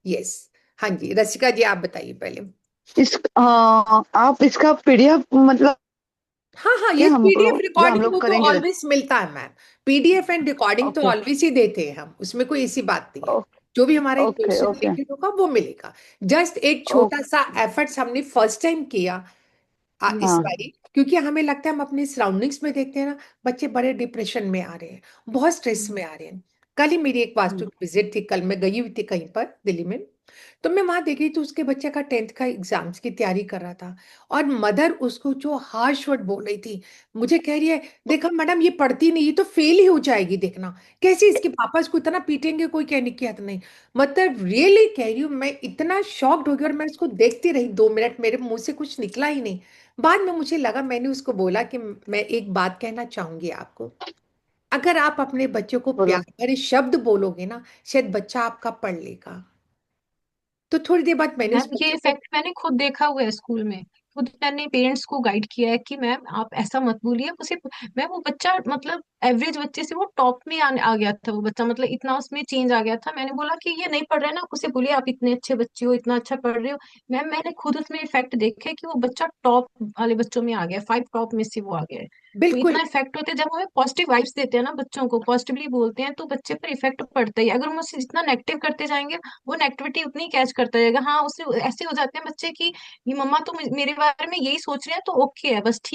यस। हाँ जी, रसिका जी आप बताइए पहले। आप इसका पीडीएफ मतलब हाँ हाँ, क्या ये हमको पीडीएफ जो हम रिकॉर्डिंग वो लोग तो करेंगे? ऑलवेज मिलता है मैम। पीडीएफ एंड रिकॉर्डिंग तो ओके ऑलवेज ही देते हैं हम, उसमें कोई ऐसी बात नहीं है। जो भी हमारा एक ओके पोर्शन ओके लिखित होगा वो मिलेगा। जस्ट एक ओके। छोटा सा एफर्ट्स हमने फर्स्ट टाइम किया इस हाँ बारी, क्योंकि हमें लगता है हम अपने सराउंडिंग्स में देखते हैं ना, बच्चे बड़े डिप्रेशन में आ रहे हैं, बहुत स्ट्रेस में आ रहे हैं। कल ही मेरी एक वास्तु विजिट थी, कल मैं गई हुई थी कहीं पर दिल्ली में। तो मैं वहां देखी तो उसके बच्चे का 10th का एग्जाम्स की तैयारी कर रहा था। और मदर उसको जो हार्श वर्ड बोल रही थी, मुझे कह रही है देखा मैडम ये पढ़ती नहीं, ये तो फेल ही हो जाएगी, देखना कैसे इसके पापा इसको इतना पीटेंगे, कोई कहने की हद नहीं। मतलब रियली कह रही हूँ, मैं इतना शॉक्ड हो गई और मैं उसको देखती रही 2 मिनट, मेरे मुंह से कुछ निकला ही नहीं। बाद में मुझे लगा, मैंने उसको बोला कि मैं एक बात कहना चाहूंगी आपको, अगर आप अपने बच्चों को प्यार बोलो। भरे शब्द बोलोगे ना, शायद बच्चा आपका पढ़ लेगा। तो थोड़ी देर बाद मैंने उस मैम ये बच्चे को। इफेक्ट मैंने खुद देखा हुआ है स्कूल में। खुद मैंने पेरेंट्स को गाइड किया है कि मैम आप ऐसा मत बोलिए उसे। मैम वो बच्चा मतलब एवरेज बच्चे से वो टॉप में आ गया था वो बच्चा, मतलब इतना उसमें चेंज आ गया था। मैंने बोला कि ये नहीं पढ़ रहा है ना, उसे बोलिए आप इतने अच्छे बच्चे हो, इतना अच्छा पढ़ रहे हो। मैम मैंने खुद उसमें इफेक्ट देखे कि वो बच्चा टॉप वाले बच्चों में आ गया, 5 टॉप में से वो आ गया है। तो बिल्कुल। इतना इफेक्ट होता है जब हमें पॉजिटिव वाइब्स देते हैं ना, बच्चों को पॉजिटिवली बोलते हैं तो बच्चे पर इफेक्ट पड़ता ही है। अगर हम उससे जितना नेगेटिव करते जाएंगे वो नेगेटिविटी उतनी कैच करता जाएगा। हाँ उससे ऐसे हो जाते हैं बच्चे की ये मम्मा तो मेरे बारे में यही सोच रहे हैं तो ओके है बस ठीक